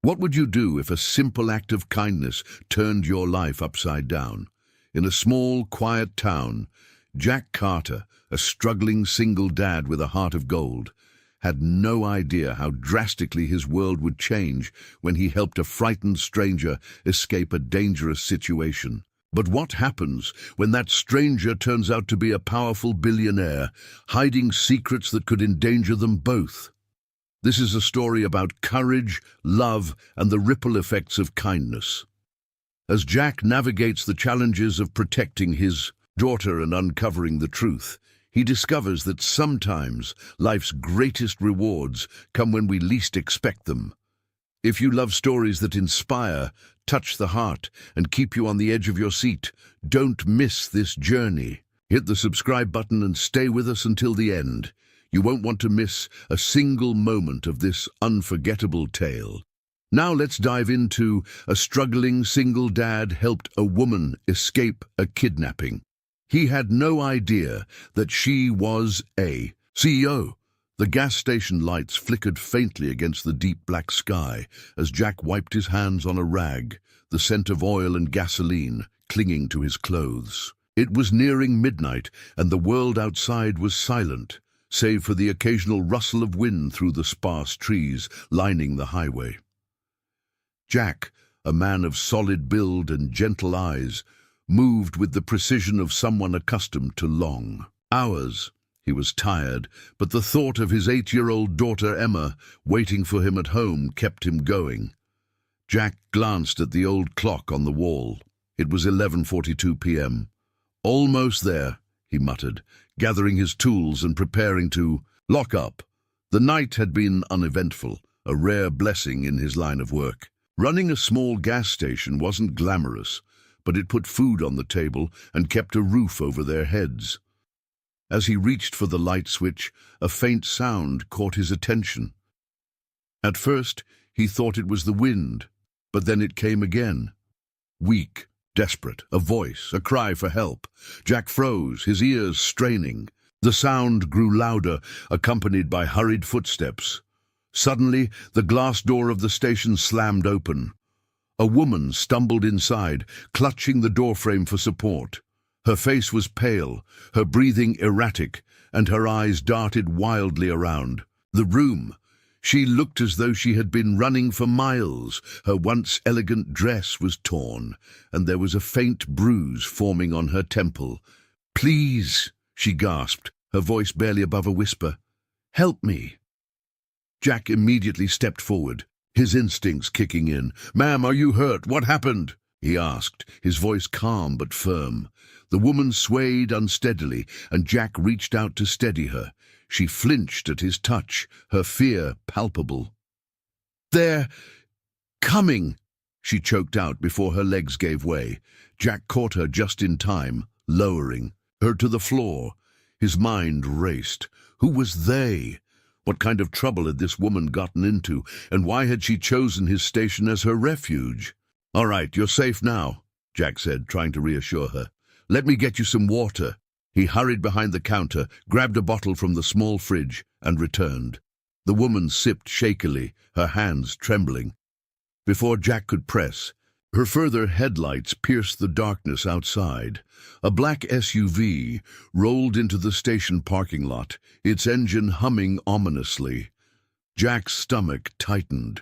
What would you do if a simple act of kindness turned your life upside down? In a small, quiet town, Jack Carter, a struggling single dad with a heart of gold, had no idea how drastically his world would change when he helped a frightened stranger escape a dangerous situation. But what happens when that stranger turns out to be a powerful billionaire, hiding secrets that could endanger them both? This is a story about courage, love, and the ripple effects of kindness. As Jack navigates the challenges of protecting his daughter and uncovering the truth, he discovers that sometimes life's greatest rewards come when we least expect them. If you love stories that inspire, touch the heart, and keep you on the edge of your seat, don't miss this journey. Hit the subscribe button and stay with us until the end. You won't want to miss a single moment of this unforgettable tale. Now let's dive into a struggling single dad helped a woman escape a kidnapping. He had no idea that she was a CEO. The gas station lights flickered faintly against the deep black sky as Jack wiped his hands on a rag, the scent of oil and gasoline clinging to his clothes. It was nearing midnight, and the world outside was silent, save for the occasional rustle of wind through the sparse trees lining the highway. Jack, a man of solid build and gentle eyes, moved with the precision of someone accustomed to long hours. He was tired, but the thought of his 8-year-old daughter Emma waiting for him at home kept him going. Jack glanced at the old clock on the wall. It was 11:42 p.m. "Almost there," he muttered, gathering his tools and preparing to lock up. The night had been uneventful, a rare blessing in his line of work. Running a small gas station wasn't glamorous, but it put food on the table and kept a roof over their heads. As he reached for the light switch, a faint sound caught his attention. At first, he thought it was the wind, but then it came again. Weak, desperate, a voice, a cry for help. Jack froze, his ears straining. The sound grew louder, accompanied by hurried footsteps. Suddenly, the glass door of the station slammed open. A woman stumbled inside, clutching the doorframe for support. Her face was pale, her breathing erratic, and her eyes darted wildly around the room. She looked as though she had been running for miles. Her once elegant dress was torn, and there was a faint bruise forming on her temple. "Please," she gasped, her voice barely above a whisper. "Help me." Jack immediately stepped forward, his instincts kicking in. "Ma'am, are you hurt? What happened?" he asked, his voice calm but firm. The woman swayed unsteadily, and Jack reached out to steady her. She flinched at his touch, her fear palpable. "They're coming," she choked out before her legs gave way. Jack caught her just in time, lowering her to the floor. His mind raced. Who was they? What kind of trouble had this woman gotten into, and why had she chosen his station as her refuge? "All right, you're safe now," Jack said, trying to reassure her. "Let me get you some water." He hurried behind the counter, grabbed a bottle from the small fridge, and returned. The woman sipped shakily, her hands trembling. Before Jack could press, her further headlights pierced the darkness outside. A black SUV rolled into the station parking lot, its engine humming ominously. Jack's stomach tightened.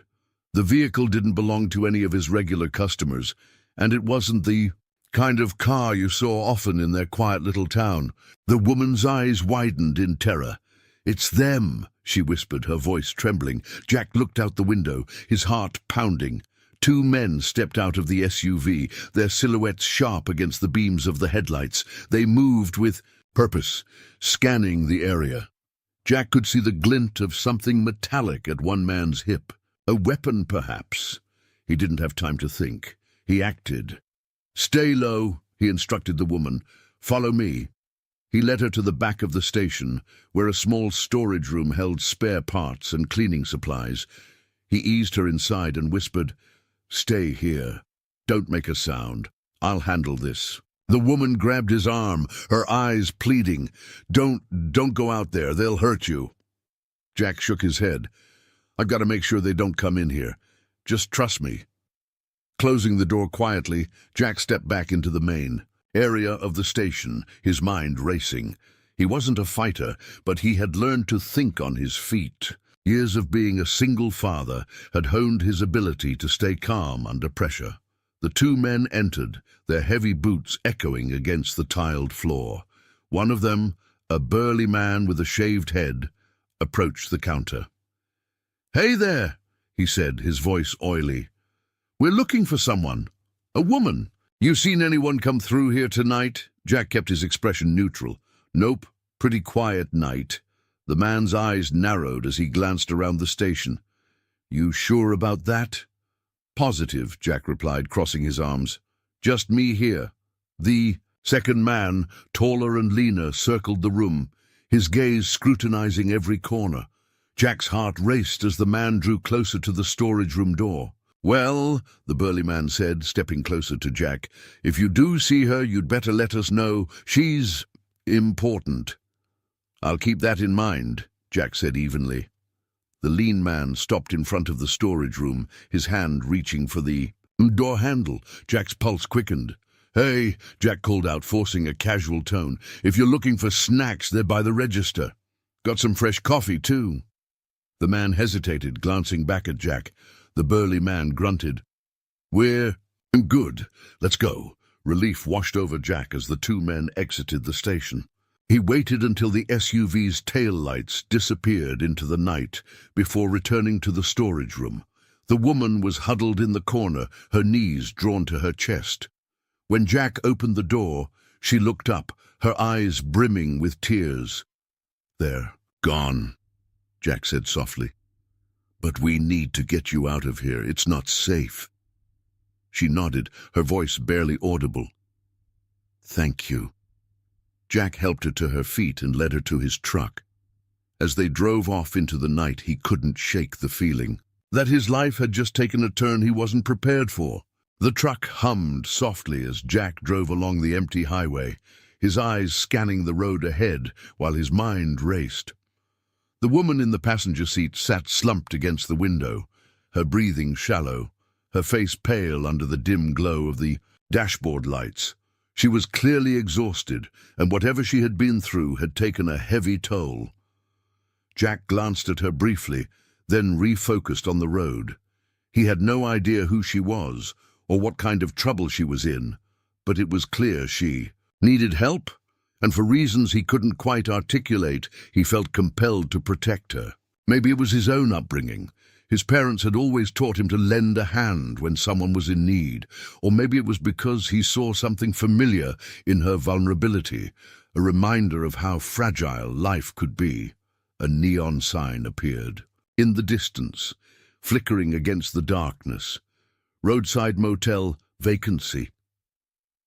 The vehicle didn't belong to any of his regular customers, and it wasn't the kind of car you saw often in their quiet little town. The woman's eyes widened in terror. "It's them," she whispered, her voice trembling. Jack looked out the window, his heart pounding. 2 men stepped out of the SUV, their silhouettes sharp against the beams of the headlights. They moved with purpose, scanning the area. Jack could see the glint of something metallic at one man's hip. A weapon, perhaps. He didn't have time to think. He acted. "Stay low," he instructed the woman. "Follow me." He led her to the back of the station, where a small storage room held spare parts and cleaning supplies. He eased her inside and whispered, "Stay here. Don't make a sound. I'll handle this." The woman grabbed his arm, her eyes pleading. Don't go out there. They'll hurt you." Jack shook his head. "I've got to make sure they don't come in here. Just trust me." Closing the door quietly, Jack stepped back into the main area of the station, his mind racing. He wasn't a fighter, but he had learned to think on his feet. Years of being a single father had honed his ability to stay calm under pressure. The two men entered, their heavy boots echoing against the tiled floor. One of them, a burly man with a shaved head, approached the counter. "Hey there," he said, his voice oily. "We're looking for someone. A woman. You seen anyone come through here tonight?" Jack kept his expression neutral. "Nope, pretty quiet night." The man's eyes narrowed as he glanced around the station. "You sure about that?" "Positive," Jack replied, crossing his arms. "Just me here." The second man, taller and leaner, circled the room, his gaze scrutinizing every corner. Jack's heart raced as the man drew closer to the storage room door. "Well," the burly man said, stepping closer to Jack, "if you do see her, you'd better let us know. She's important." "I'll keep that in mind," Jack said evenly. The lean man stopped in front of the storage room, his hand reaching for the door handle. Jack's pulse quickened. "Hey," Jack called out, forcing a casual tone. "If you're looking for snacks, they're by the register. Got some fresh coffee, too." The man hesitated, glancing back at Jack. The burly man grunted. "We're good. Let's go." Relief washed over Jack as the two men exited the station. He waited until the SUV's tail lights disappeared into the night before returning to the storage room. The woman was huddled in the corner, her knees drawn to her chest. When Jack opened the door, she looked up, her eyes brimming with tears. "They're gone," Jack said softly. "But we need to get you out of here. It's not safe." She nodded, her voice barely audible. "Thank you." Jack helped her to her feet and led her to his truck. As they drove off into the night, he couldn't shake the feeling that his life had just taken a turn he wasn't prepared for. The truck hummed softly as Jack drove along the empty highway, his eyes scanning the road ahead while his mind raced. The woman in the passenger seat sat slumped against the window, her breathing shallow, her face pale under the dim glow of the dashboard lights. She was clearly exhausted, and whatever she had been through had taken a heavy toll. Jack glanced at her briefly, then refocused on the road. He had no idea who she was, or what kind of trouble she was in, but it was clear she needed help, and for reasons he couldn't quite articulate, he felt compelled to protect her. Maybe it was his own upbringing. His parents had always taught him to lend a hand when someone was in need, or maybe it was because he saw something familiar in her vulnerability, a reminder of how fragile life could be. A neon sign appeared. In the distance, flickering against the darkness. Roadside motel, vacancy.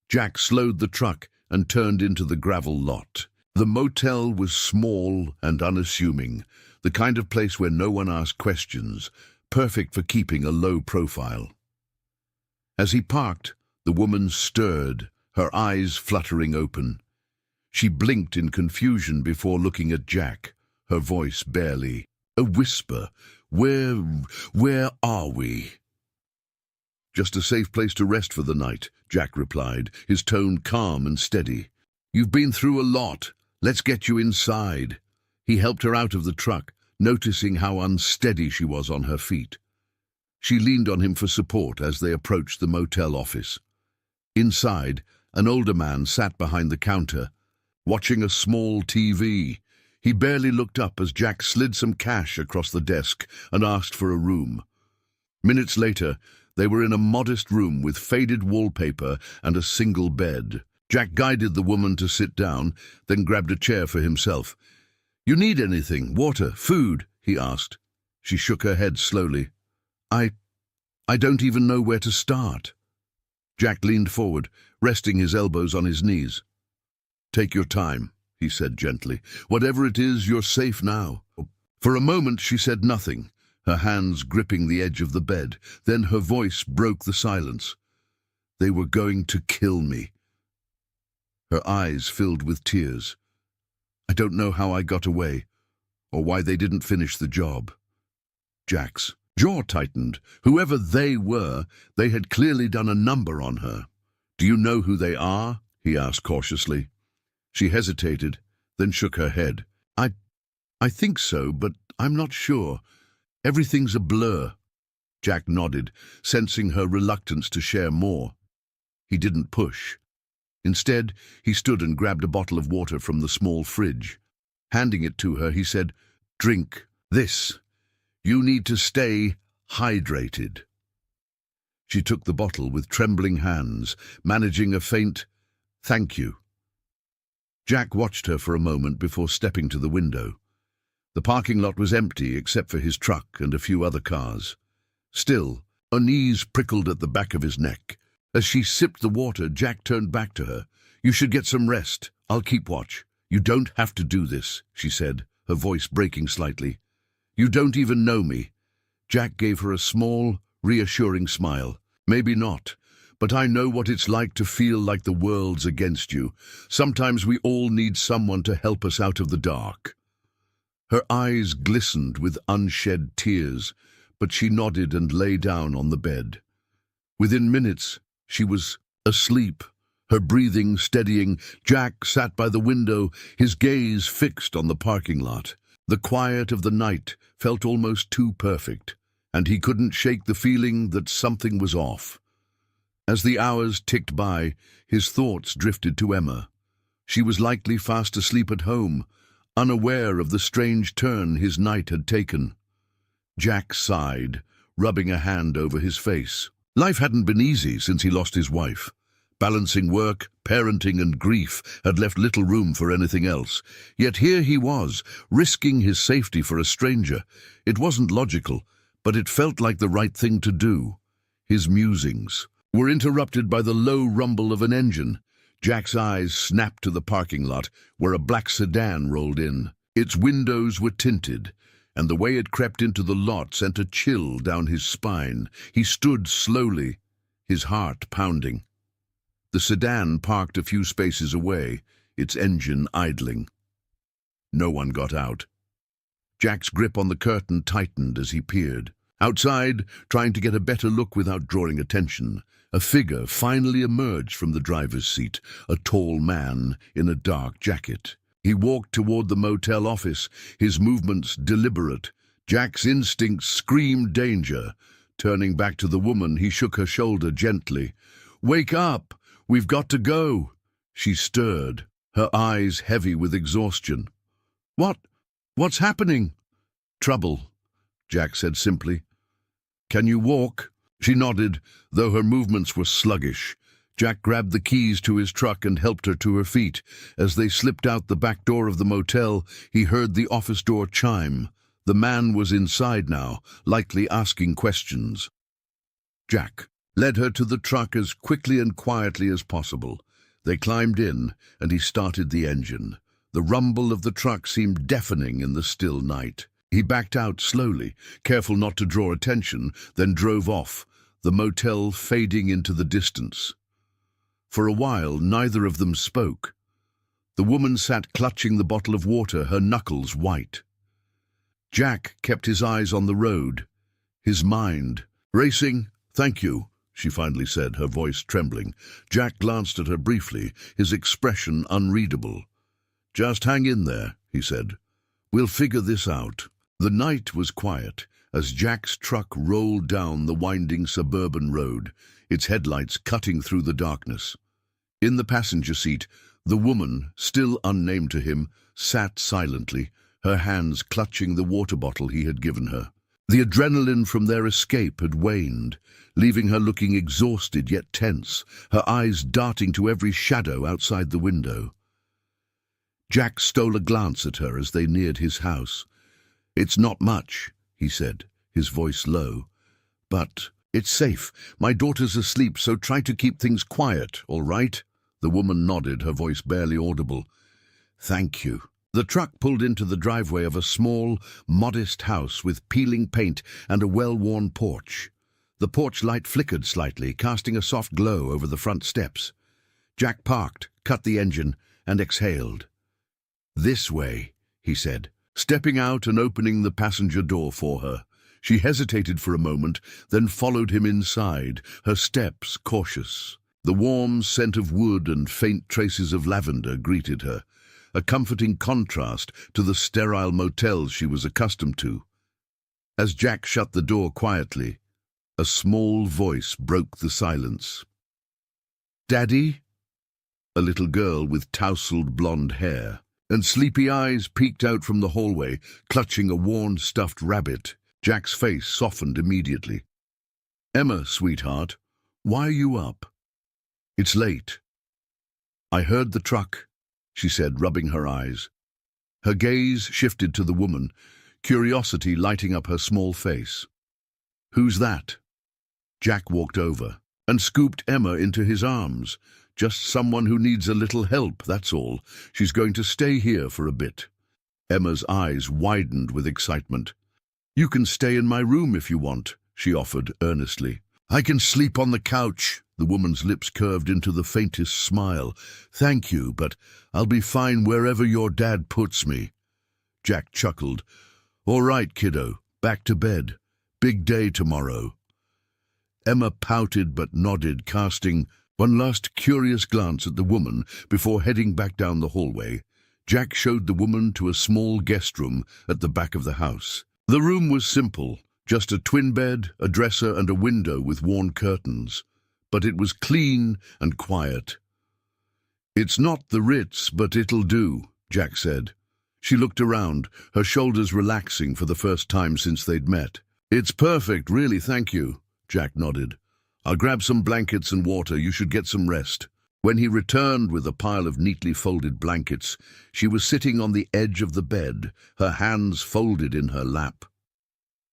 Jack slowed the truck and turned into the gravel lot. The motel was small and unassuming, the kind of place where no one asked questions, perfect for keeping a low profile. As he parked, the woman stirred, her eyes fluttering open. She blinked in confusion before looking at Jack, her voice barely a whisper. Where are we?" "Just a safe place to rest for the night," Jack replied, his tone calm and steady. "You've been through a lot. Let's get you inside." He helped her out of the truck, noticing how unsteady she was on her feet. She leaned on him for support as they approached the motel office. Inside, an older man sat behind the counter, watching a small TV. He barely looked up as Jack slid some cash across the desk and asked for a room. Minutes later, they were in a modest room with faded wallpaper and a single bed. Jack guided the woman to sit down, then grabbed a chair for himself. "You need anything? Water? Food?" he asked. She shook her head slowly. I don't even know where to start." Jack leaned forward, resting his elbows on his knees. "Take your time," he said gently. "Whatever it is, you're safe now." For a moment she said nothing, her hands gripping the edge of the bed. Then her voice broke the silence. "They were going to kill me." Her eyes filled with tears. "I don't know how I got away, or why they didn't finish the job." Jack's Jaw tightened. Whoever they were, they had clearly done a number on her. "Do you know who they are?" he asked cautiously. She hesitated, then shook her head. I think so, but I'm not sure. Everything's a blur." Jack nodded, sensing her reluctance to share more. He didn't push. Instead, he stood and grabbed a bottle of water from the small fridge. Handing it to her, he said, "Drink this. You need to stay hydrated." She took the bottle with trembling hands, managing a faint, "Thank you." Jack watched her for a moment before stepping to the window. The parking lot was empty except for his truck and a few other cars. Still, her knees prickled at the back of his neck. As she sipped the water, Jack turned back to her. "You should get some rest. I'll keep watch." "You don't have to do this," she said, her voice breaking slightly. "You don't even know me." Jack gave her a small, reassuring smile. "Maybe not, but I know what it's like to feel like the world's against you. Sometimes we all need someone to help us out of the dark." Her eyes glistened with unshed tears, but she nodded and lay down on the bed. Within minutes, she was asleep, her breathing steadying. Jack sat by the window, his gaze fixed on the parking lot. The quiet of the night felt almost too perfect, and he couldn't shake the feeling that something was off. As the hours ticked by, his thoughts drifted to Emma. She was likely fast asleep at home, unaware of the strange turn his night had taken. Jack sighed, rubbing a hand over his face. Life hadn't been easy since he lost his wife. Balancing work, parenting, and grief had left little room for anything else. Yet here he was, risking his safety for a stranger. It wasn't logical, but it felt like the right thing to do. His musings were interrupted by the low rumble of an engine. Jack's eyes snapped to the parking lot, where a black sedan rolled in. Its windows were tinted, and the way it crept into the lot sent a chill down his spine. He stood slowly, his heart pounding. The sedan parked a few spaces away, its engine idling. No one got out. Jack's grip on the curtain tightened as he peered. Outside, trying to get a better look without drawing attention, a figure finally emerged from the driver's seat, a tall man in a dark jacket. He walked toward the motel office, his movements deliberate. Jack's instincts screamed danger. Turning back to the woman, he shook her shoulder gently. "Wake up! We've got to go!" She stirred, her eyes heavy with exhaustion. What's happening?" "Trouble," Jack said simply. "Can you walk?" She nodded, though her movements were sluggish. Jack grabbed the keys to his truck and helped her to her feet. As they slipped out the back door of the motel, he heard the office door chime. The man was inside now, likely asking questions. Jack led her to the truck as quickly and quietly as possible. They climbed in, and he started the engine. The rumble of the truck seemed deafening in the still night. He backed out slowly, careful not to draw attention, then drove off, the motel fading into the distance. For a while, neither of them spoke. The woman sat clutching the bottle of water, her knuckles white. Jack kept his eyes on the road, his mind racing. "Thank you," she finally said, her voice trembling. Jack glanced at her briefly, his expression unreadable. "Just hang in there," he said. "We'll figure this out." The night was quiet as Jack's truck rolled down the winding suburban road, its headlights cutting through the darkness. In the passenger seat, the woman, still unnamed to him, sat silently, her hands clutching the water bottle he had given her. The adrenaline from their escape had waned, leaving her looking exhausted yet tense, her eyes darting to every shadow outside the window. Jack stole a glance at her as they neared his house. "It's not much," he said, his voice low. "But it's safe. My daughter's asleep, so try to keep things quiet, all right?" The woman nodded, her voice barely audible. "Thank you." The truck pulled into the driveway of a small, modest house with peeling paint and a well-worn porch. The porch light flickered slightly, casting a soft glow over the front steps. Jack parked, cut the engine, and exhaled. "This way," he said, stepping out and opening the passenger door for her. She hesitated for a moment, then followed him inside, her steps cautious. The warm scent of wood and faint traces of lavender greeted her, a comforting contrast to the sterile motels she was accustomed to. As Jack shut the door quietly, a small voice broke the silence. "Daddy?" A little girl with tousled blonde hair and sleepy eyes peeked out from the hallway, clutching a worn stuffed rabbit. Jack's face softened immediately. "Emma, sweetheart, why are you up?" "It's late." "I heard the truck," she said, rubbing her eyes. Her gaze shifted to the woman, curiosity lighting up her small face. "Who's that?" Jack walked over and scooped Emma into his arms. "Just someone who needs a little help, that's all. She's going to stay here for a bit." Emma's eyes widened with excitement. "You can stay in my room if you want," she offered earnestly. "I can sleep on the couch." The woman's lips curved into the faintest smile. "Thank you, but I'll be fine wherever your dad puts me." Jack chuckled. "All right, kiddo, back to bed. Big day tomorrow." Emma pouted but nodded, casting one last curious glance at the woman before heading back down the hallway. Jack showed the woman to a small guest room at the back of the house. The room was simple, just a twin bed, a dresser, and a window with worn curtains. But it was clean and quiet. "It's not the Ritz, but it'll do," Jack said. She looked around, her shoulders relaxing for the first time since they'd met. "It's perfect, really, thank you," Jack nodded. "I'll grab some blankets and water. You should get some rest." When he returned with a pile of neatly folded blankets, she was sitting on the edge of the bed, her hands folded in her lap.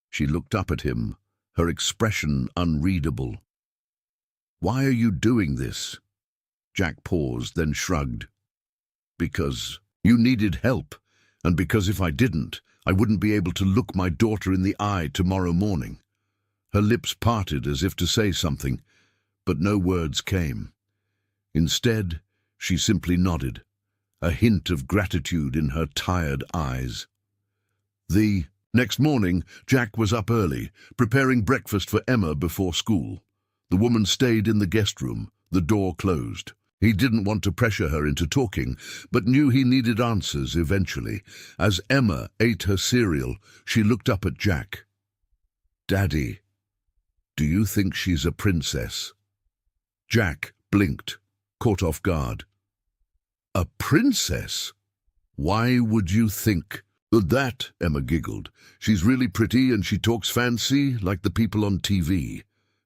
She looked up at him, her expression unreadable. "Why are you doing this?" Jack paused, then shrugged. "Because you needed help, and because if I didn't, I wouldn't be able to look my daughter in the eye tomorrow morning." Her lips parted as if to say something, but no words came. Instead, she simply nodded, a hint of gratitude in her tired eyes. The next morning, Jack was up early, preparing breakfast for Emma before school. The woman stayed in the guest room, the door closed. He didn't want to pressure her into talking, but knew he needed answers eventually. As Emma ate her cereal, she looked up at Jack. "Daddy, do you think she's a princess?" Jack blinked, caught off guard. "A princess? Why would you think that?" Emma giggled. "She's really pretty and she talks fancy, like the people on TV."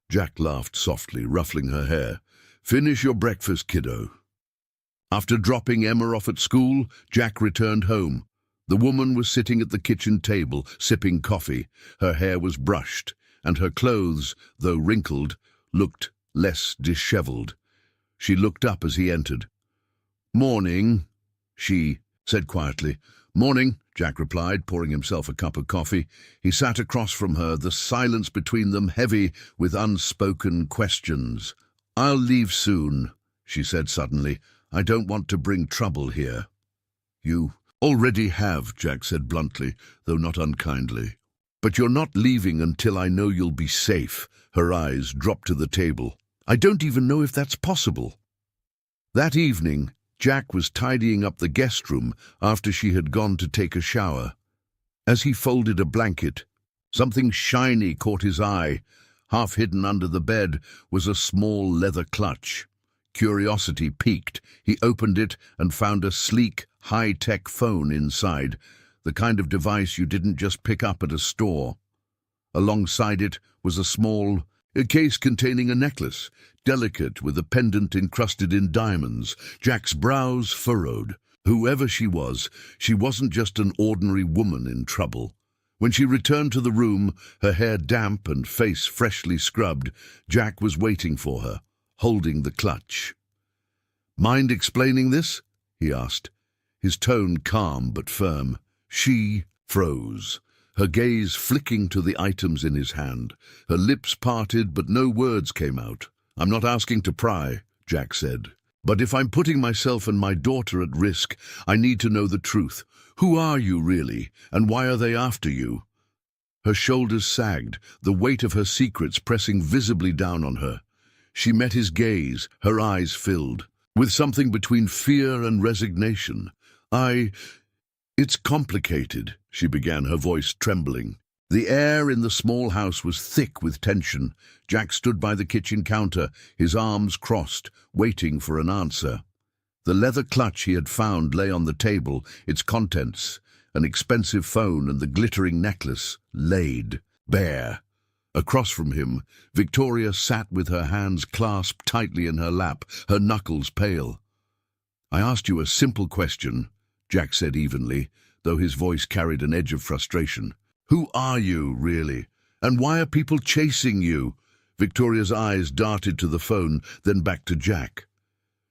Jack laughed softly, ruffling her hair. "Finish your breakfast, kiddo." After dropping Emma off at school, Jack returned home. The woman was sitting at the kitchen table, sipping coffee. Her hair was brushed, and her clothes, though wrinkled, looked less disheveled. She looked up as he entered. "Morning," she said quietly. "Morning," Jack replied, pouring himself a cup of coffee. He sat across from her, the silence between them heavy with unspoken questions. "I'll leave soon," she said suddenly. "I don't want to bring trouble here." "You already have," Jack said bluntly, though not unkindly. "But you're not leaving until I know you'll be safe." Her eyes dropped to the table. "I don't even know if that's possible." That evening, Jack was tidying up the guest room after she had gone to take a shower. As he folded a blanket, something shiny caught his eye. Half hidden under the bed was a small leather clutch. Curiosity piqued. He opened it and found a sleek, high-tech phone inside, the kind of device you didn't just pick up at a store. Alongside it was a case containing a necklace, delicate with a pendant encrusted in diamonds. Jack's brows furrowed. Whoever she wasn't just an ordinary woman in trouble. When she returned to the room, her hair damp and face freshly scrubbed, Jack was waiting for her, holding the clutch. "Mind explaining this?" he asked, his tone calm but firm. She froze, her gaze flicking to the items in his hand. Her lips parted, but no words came out. "I'm not asking to pry," Jack said. "But if I'm putting myself and my daughter at risk, I need to know the truth. Who are you, really, and why are they after you?" Her shoulders sagged, the weight of her secrets pressing visibly down on her. She met his gaze, her eyes filled, with something between fear and resignation. It's complicated, she began, her voice trembling. The air in the small house was thick with tension. Jack stood by the kitchen counter, his arms crossed, waiting for an answer. The leather clutch he had found lay on the table, its contents, an expensive phone and the glittering necklace, laid bare. Across from him, Victoria sat with her hands clasped tightly in her lap, her knuckles pale. "I asked you a simple question," Jack said evenly, though his voice carried an edge of frustration. "Who are you, really? And why are people chasing you?" Victoria's eyes darted to the phone, then back to Jack.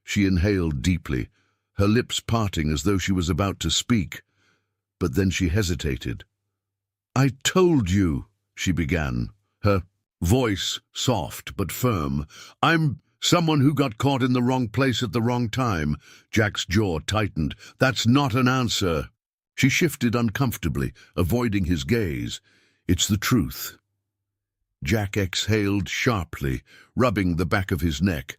She inhaled deeply, her lips parting as though she was about to speak. But then she hesitated. "I told you," she began, her voice soft but firm. "I'm someone who got caught in the wrong place at the wrong time." Jack's jaw tightened. "That's not an answer." She shifted uncomfortably, avoiding his gaze. "It's the truth." Jack exhaled sharply, rubbing the back of his neck.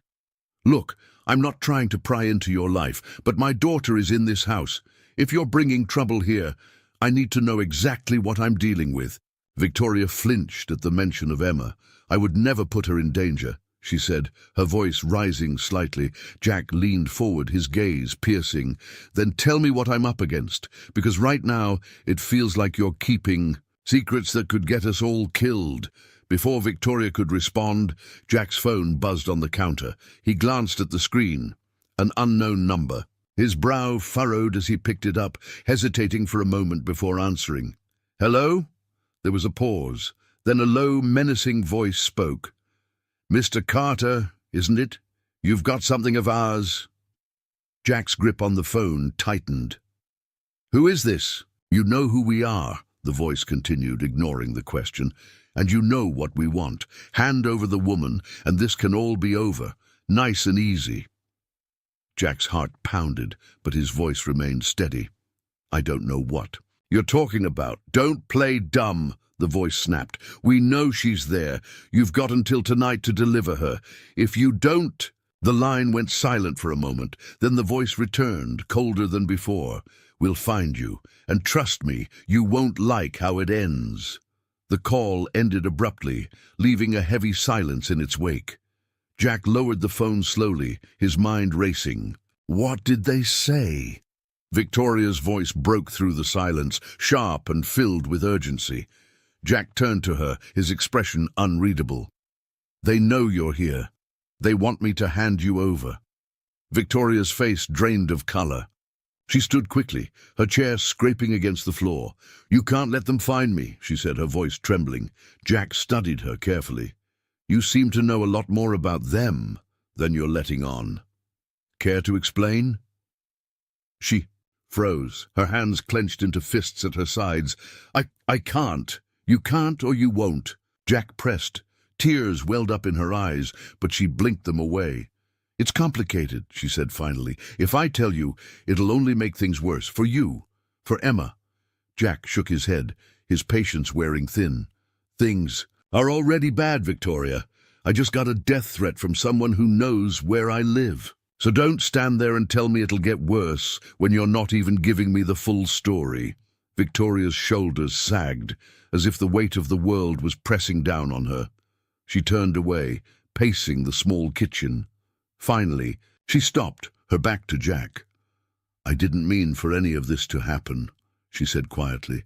"Look, I'm not trying to pry into your life, but my daughter is in this house. If you're bringing trouble here, I need to know exactly what I'm dealing with." Victoria flinched at the mention of Emma. "I would never put her in danger," she said, her voice rising slightly. Jack leaned forward, his gaze piercing. "Then tell me what I'm up against, because right now it feels like you're keeping secrets that could get us all killed." Before Victoria could respond, Jack's phone buzzed on the counter. He glanced at the screen. An unknown number. His brow furrowed as he picked it up, hesitating for a moment before answering. "Hello?" There was a pause. Then a low, menacing voice spoke. "Mr. Carter, isn't it? You've got something of ours." Jack's grip on the phone tightened. "Who is this?" "You know who we are," the voice continued, ignoring the question. "And you know what we want. Hand over the woman, and this can all be over. Nice and easy." Jack's heart pounded, but his voice remained steady. "I don't know what you're talking about." "Don't play dumb," the voice snapped. "We know she's there. You've got until tonight to deliver her. If you don't—" The line went silent for a moment. Then the voice returned, colder than before. "We'll find you. And trust me, you won't like how it ends." The call ended abruptly, leaving a heavy silence in its wake. Jack lowered the phone slowly, his mind racing. What did they say? Victoria's voice broke through the silence, sharp and filled with urgency. Jack turned to her, his expression unreadable. "They know you're here. They want me to hand you over." Victoria's face drained of color. She stood quickly, her chair scraping against the floor. "You can't let them find me," she said, her voice trembling. Jack studied her carefully. "You seem to know a lot more about them than you're letting on. Care to explain?" She froze, her hands clenched into fists at her sides. I can't. You can't or you won't." Jack pressed. Tears welled up in her eyes, but she blinked them away. "It's complicated," she said finally. "If I tell you, it'll only make things worse. For you. For Emma." Jack shook his head, his patience wearing thin. "Things are already bad, Victoria. I just got a death threat from someone who knows where I live. So don't stand there and tell me it'll get worse when you're not even giving me the full story." Victoria's shoulders sagged, as if the weight of the world was pressing down on her. She turned away, pacing the small kitchen. Finally, she stopped, her back to Jack. "I didn't mean for any of this to happen," she said quietly.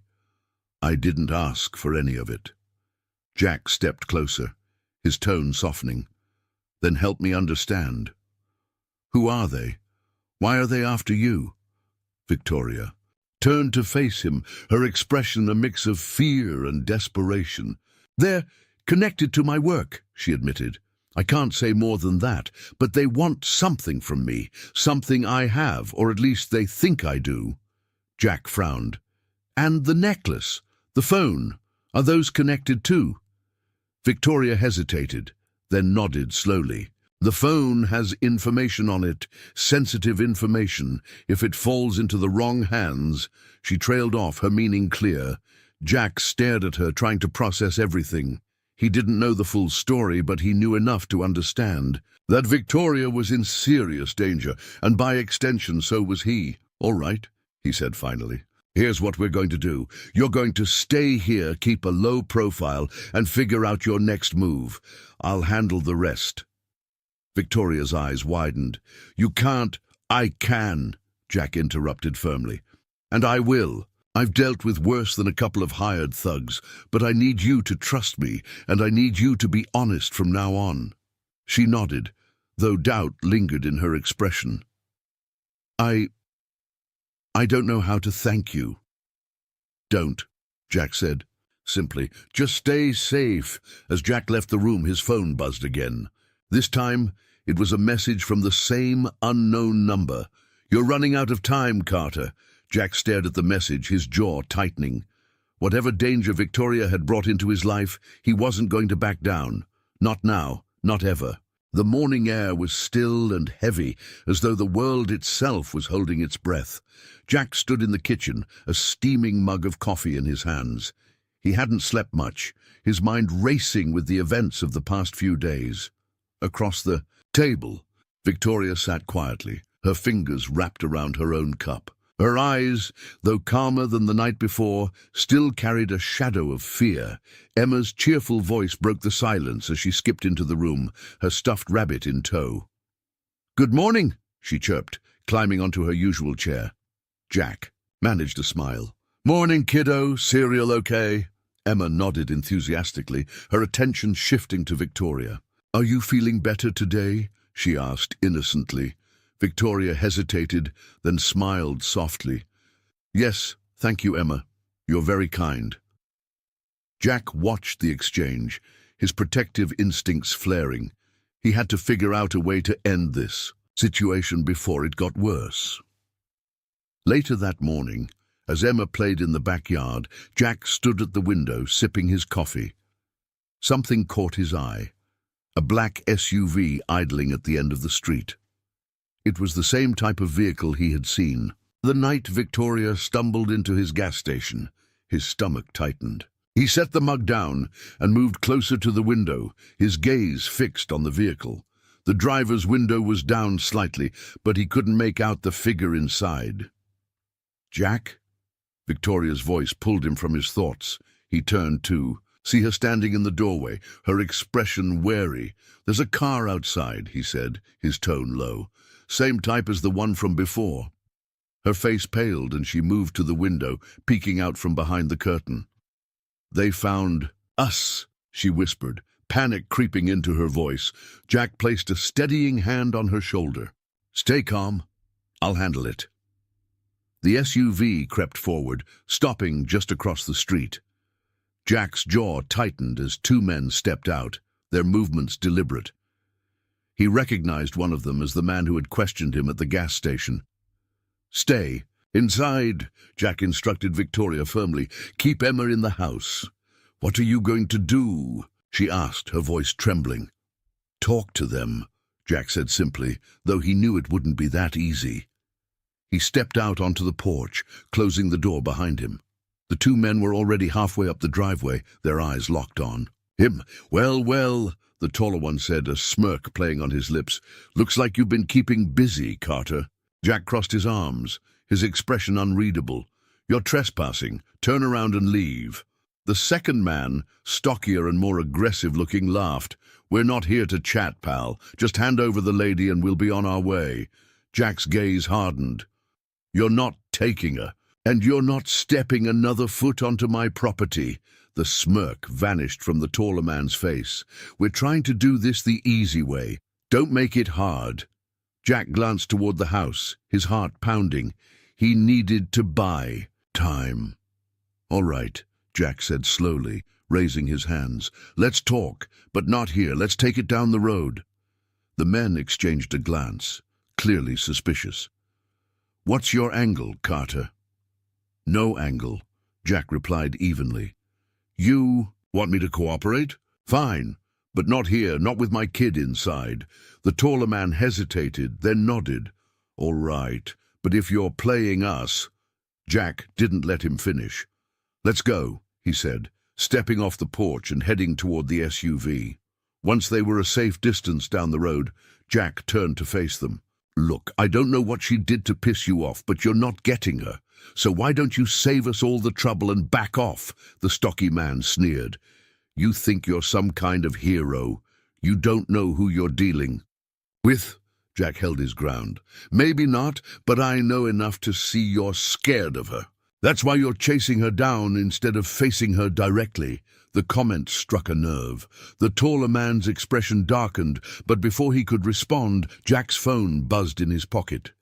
"I didn't ask for any of it." Jack stepped closer, his tone softening. "Then help me understand. Who are they? Why are they after you?" Victoria turned to face him, her expression a mix of fear and desperation. "They're connected to my work," she admitted. "I can't say more than that, but they want something from me, something I have, or at least they think I do." Jack frowned. "And the necklace, the phone, are those connected too?" Victoria hesitated, then nodded slowly. "The phone has information on it, sensitive information. If it falls into the wrong hands—" She trailed off, her meaning clear. Jack stared at her, trying to process everything. He didn't know the full story, but he knew enough to understand that Victoria was in serious danger, and by extension so was he. "All right," he said finally. "Here's what we're going to do. You're going to stay here, keep a low profile, and figure out your next move. I'll handle the rest." Victoria's eyes widened. "You can't—" "I can," Jack interrupted firmly. "And I will. I've dealt with worse than a couple of hired thugs, but I need you to trust me, and I need you to be honest from now on." She nodded, though doubt lingered in her expression. I don't know how to thank you." "Don't," Jack said, simply. "Just stay safe." As Jack left the room, his phone buzzed again. This time, it was a message from the same unknown number. "You're running out of time, Carter." Jack stared at the message, his jaw tightening. Whatever danger Victoria had brought into his life, he wasn't going to back down. Not now, not ever. The morning air was still and heavy, as though the world itself was holding its breath. Jack stood in the kitchen, a steaming mug of coffee in his hands. He hadn't slept much, his mind racing with the events of the past few days. Across the table, Victoria sat quietly, her fingers wrapped around her own cup. Her eyes, though calmer than the night before, still carried a shadow of fear. Emma's cheerful voice broke the silence as she skipped into the room, her stuffed rabbit in tow. "Good morning," she chirped, climbing onto her usual chair. Jack managed a smile. "Morning, kiddo. Cereal okay?" Emma nodded enthusiastically, her attention shifting to Victoria. "Are you feeling better today?" she asked innocently. Victoria hesitated, then smiled softly. "Yes, thank you, Emma. You're very kind." Jack watched the exchange, his protective instincts flaring. He had to figure out a way to end this situation before it got worse. Later that morning, as Emma played in the backyard, Jack stood at the window, sipping his coffee. Something caught his eye. A black SUV idling at the end of the street. It was the same type of vehicle he had seen the night Victoria stumbled into his gas station. His stomach tightened. He set the mug down and moved closer to the window, his gaze fixed on the vehicle. The driver's window was down slightly, but he couldn't make out the figure inside. "Jack?" Victoria's voice pulled him from his thoughts. He turned to see her standing in the doorway, her expression wary. "There's a car outside," he said, his tone low. "Same type as the one from before." Her face paled and she moved to the window, peeking out from behind the curtain. "They found us," she whispered, panic creeping into her voice. Jack placed a steadying hand on her shoulder. "Stay calm. I'll handle it." The SUV crept forward, stopping just across the street. Jack's jaw tightened as two men stepped out, their movements deliberate. He recognized one of them as the man who had questioned him at the gas station. "Stay inside," Jack instructed Victoria firmly. "Keep Emma in the house." "What are you going to do?" she asked, her voice trembling. "Talk to them," Jack said simply, though he knew it wouldn't be that easy. He stepped out onto the porch, closing the door behind him. The two men were already halfway up the driveway, their eyes locked on him. Well, the taller one said, a smirk playing on his lips. "Looks like you've been keeping busy, Carter." Jack crossed his arms, his expression unreadable. "You're trespassing. Turn around and leave." The second man, stockier and more aggressive-looking, laughed. "We're not here to chat, pal. Just hand over the lady and we'll be on our way." Jack's gaze hardened. "You're not taking her, and you're not stepping another foot onto my property." The smirk vanished from the taller man's face. "We're trying to do this the easy way. Don't make it hard." Jack glanced toward the house, his heart pounding. He needed to buy time. "All right," Jack said slowly, raising his hands. "Let's talk, but not here. Let's take it down the road." The men exchanged a glance, clearly suspicious. "What's your angle, Carter?" "No angle," Jack replied evenly. "You want me to cooperate? Fine, but not here, not with my kid inside." The taller man hesitated, then nodded. "All right, but if you're playing us—" Jack didn't let him finish. "Let's go," he said, stepping off the porch and heading toward the SUV. Once they were a safe distance down the road, Jack turned to face them. "Look, I don't know what she did to piss you off, but you're not getting her. So why don't you save us all the trouble and back off?" the stocky man sneered. "You think you're some kind of hero. You don't know who you're dealing with." Jack held his ground. "Maybe not, but I know enough to see you're scared of her. That's why you're chasing her down instead of facing her directly." The comment struck a nerve. The taller man's expression darkened, but before he could respond, Jack's phone buzzed in his pocket.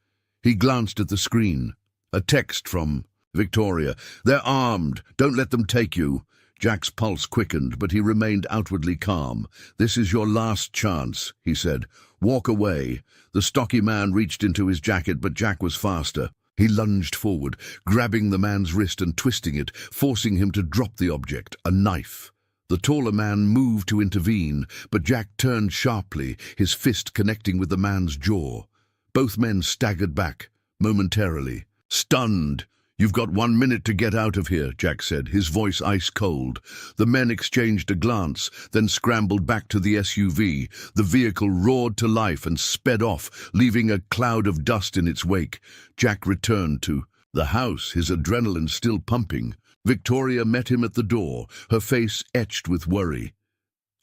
He glanced at the screen. A text from Victoria. "They're armed. Don't let them take you." Jack's pulse quickened, but he remained outwardly calm. "This is your last chance," he said. "Walk away." The stocky man reached into his jacket, but Jack was faster. He lunged forward, grabbing the man's wrist and twisting it, forcing him to drop the object, a knife. The taller man moved to intervene, but Jack turned sharply, his fist connecting with the man's jaw. Both men staggered back, momentarily. "Stunned. You've got 1 minute to get out of here," Jack said, his voice ice-cold. The men exchanged a glance, then scrambled back to the SUV. The vehicle roared to life and sped off, leaving a cloud of dust in its wake. Jack returned to the house, his adrenaline still pumping. Victoria met him at the door, her face etched with worry.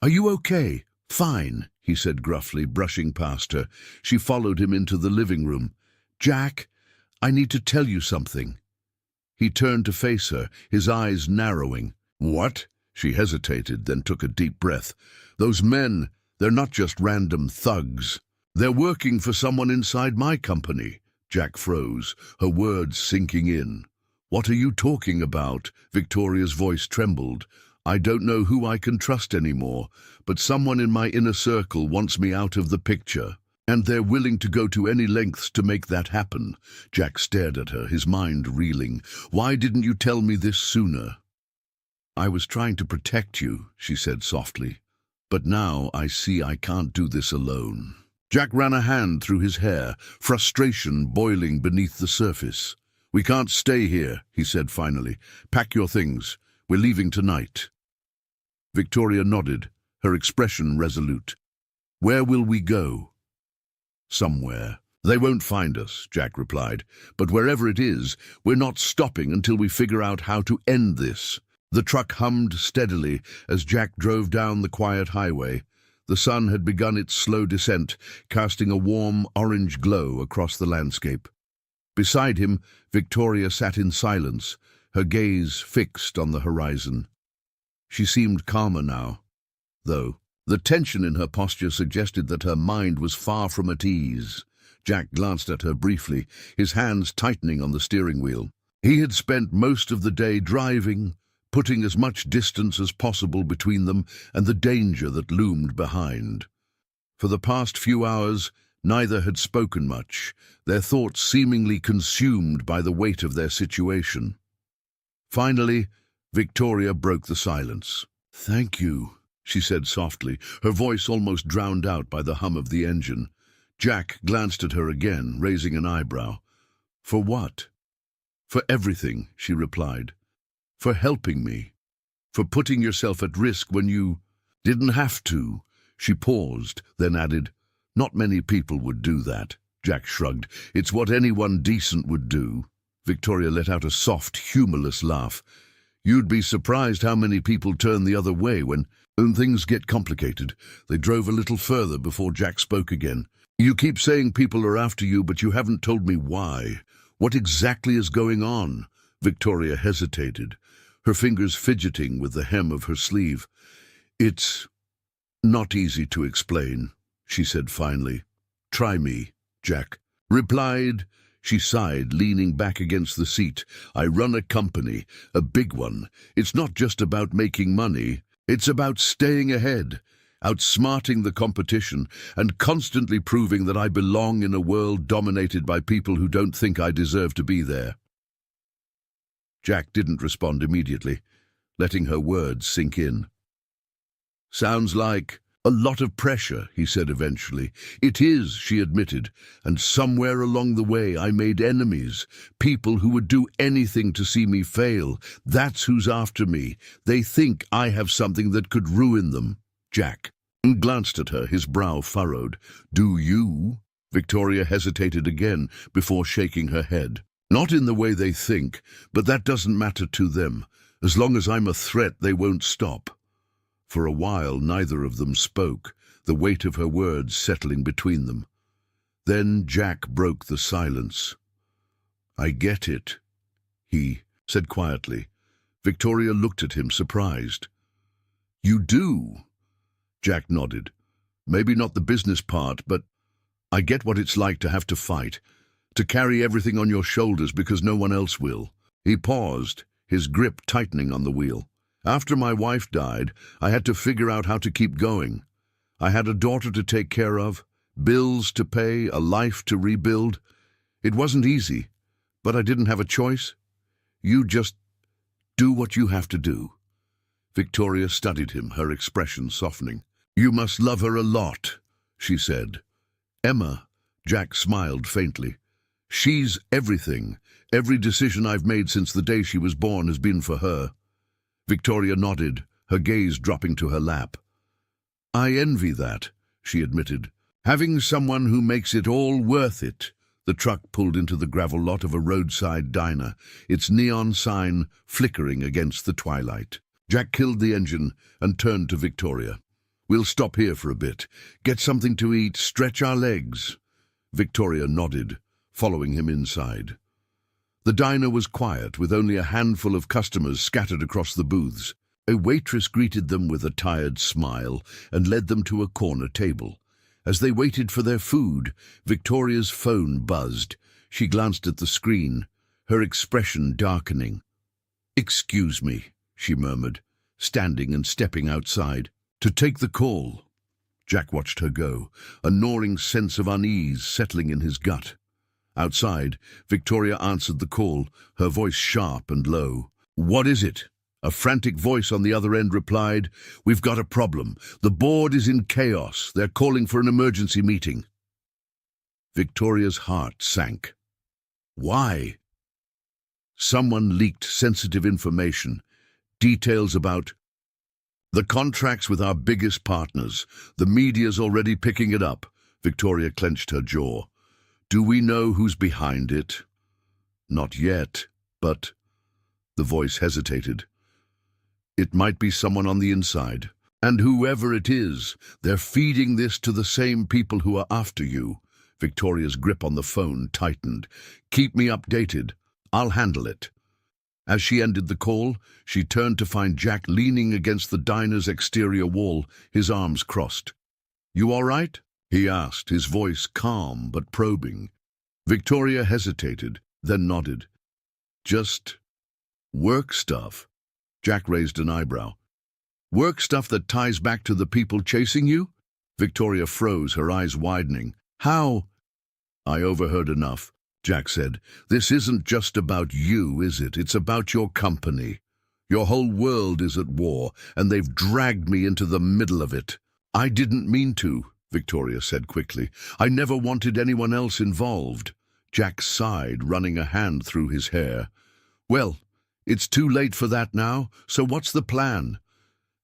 "Are you okay?" "Fine," he said gruffly, brushing past her. She followed him into the living room. "Jack, I need to tell you something." He turned to face her, his eyes narrowing. "What?" She hesitated, then took a deep breath. "Those men, they're not just random thugs. They're working for someone inside my company." Jack froze, her words sinking in. "What are you talking about?" Victoria's voice trembled. "I don't know who I can trust anymore, but someone in my inner circle wants me out of the picture. And they're willing to go to any lengths to make that happen." Jack stared at her, his mind reeling. "Why didn't you tell me this sooner?" "I was trying to protect you," she said softly. "But now I see I can't do this alone." Jack ran a hand through his hair, frustration boiling beneath the surface. "We can't stay here," he said finally. "Pack your things. We're leaving tonight." Victoria nodded, her expression resolute. "Where will we go?" "Somewhere. They won't find us," Jack replied. "But wherever it is, we're not stopping until we figure out how to end this." The truck hummed steadily as Jack drove down the quiet highway. The sun had begun its slow descent, casting a warm orange glow across the landscape. Beside him, Victoria sat in silence, her gaze fixed on the horizon. She seemed calmer now, though. The tension in her posture suggested that her mind was far from at ease. Jack glanced at her briefly, his hands tightening on the steering wheel. He had spent most of the day driving, putting as much distance as possible between them and the danger that loomed behind. For the past few hours, neither had spoken much, their thoughts seemingly consumed by the weight of their situation. Finally, Victoria broke the silence. "Thank you," she said softly, her voice almost drowned out by the hum of the engine. Jack glanced at her again, raising an eyebrow. "For what?" "For everything," she replied. "For helping me. For putting yourself at risk when you didn't have to." She paused, then added, "Not many people would do that." Jack shrugged. "It's what anyone decent would do." Victoria let out a soft, humorless laugh. "You'd be surprised how many people turn the other way when things get complicated." They drove a little further before Jack spoke again. "You keep saying people are after you, but you haven't told me why. What exactly is going on?" Victoria hesitated, her fingers fidgeting with the hem of her sleeve. "It's not easy to explain," she said finally. "Try me," Jack replied. She sighed, leaning back against the seat. "I run a company, a big one. It's not just about making money. It's about staying ahead, outsmarting the competition, and constantly proving that I belong in a world dominated by people who don't think I deserve to be there." Jack didn't respond immediately, letting her words sink in. "Sounds like A lot of pressure, he said eventually. It is, she admitted, and somewhere along the way I made enemies, people who would do anything to see me fail. That's who's after me. They think I have something that could ruin them. Jack glanced at her, his brow furrowed. Do you? Victoria hesitated again before shaking her head. Not in the way they think, but that doesn't matter to them. As long as I'm a threat, they won't stop. For a while, neither of them spoke, the weight of her words settling between them. Then Jack broke the silence. I get it, he said quietly. Victoria looked at him, surprised. You do? Jack nodded. Maybe not the business part, but I get what it's like to have to fight, to carry everything on your shoulders because no one else will. He paused, his grip tightening on the wheel. After my wife died, I had to figure out how to keep going. I had a daughter to take care of, bills to pay, a life to rebuild. It wasn't easy, but I didn't have a choice. You just do what you have to do. Victoria studied him, her expression softening. You must love her a lot, she said. Emma, Jack smiled faintly. She's everything. Every decision I've made since the day she was born has been for her. Victoria nodded, her gaze dropping to her lap. I envy that, she admitted. Having someone who makes it all worth it. The truck pulled into the gravel lot of a roadside diner, its neon sign flickering against the twilight. Jack killed the engine and turned to Victoria. We'll stop here for a bit, get something to eat, stretch our legs. Victoria nodded, following him inside. The diner was quiet, with only a handful of customers scattered across the booths. A waitress greeted them with a tired smile and led them to a corner table. As they waited for their food, Victoria's phone buzzed. She glanced at the screen, her expression darkening. Excuse me, she murmured, standing and stepping outside. To take the call. Jack watched her go, a gnawing sense of unease settling in his gut. Outside, Victoria answered the call, her voice sharp and low. What is it? A frantic voice on the other end replied, We've got a problem. The board is in chaos. They're calling for an emergency meeting. Victoria's heart sank. Why? Someone leaked sensitive information, details about the contracts with our biggest partners. The media's already picking it up. Victoria clenched her jaw. Do we know who's behind it? Not yet, but... The voice hesitated. It might be someone on the inside. And whoever it is, they're feeding this to the same people who are after you. Victoria's grip on the phone tightened. Keep me updated. I'll handle it. As she ended the call, she turned to find Jack leaning against the diner's exterior wall, his arms crossed. You all right? He asked, his voice calm but probing. Victoria hesitated, then nodded. Just work stuff. Jack raised an eyebrow. Work stuff that ties back to the people chasing you? Victoria froze, her eyes widening. How? I overheard enough, Jack said. This isn't just about you, is it? It's about your company. Your whole world is at war, and they've dragged me into the middle of it. I didn't mean to, Victoria said quickly. I never wanted anyone else involved. Jack sighed, running a hand through his hair. Well, it's too late for that now, so what's the plan?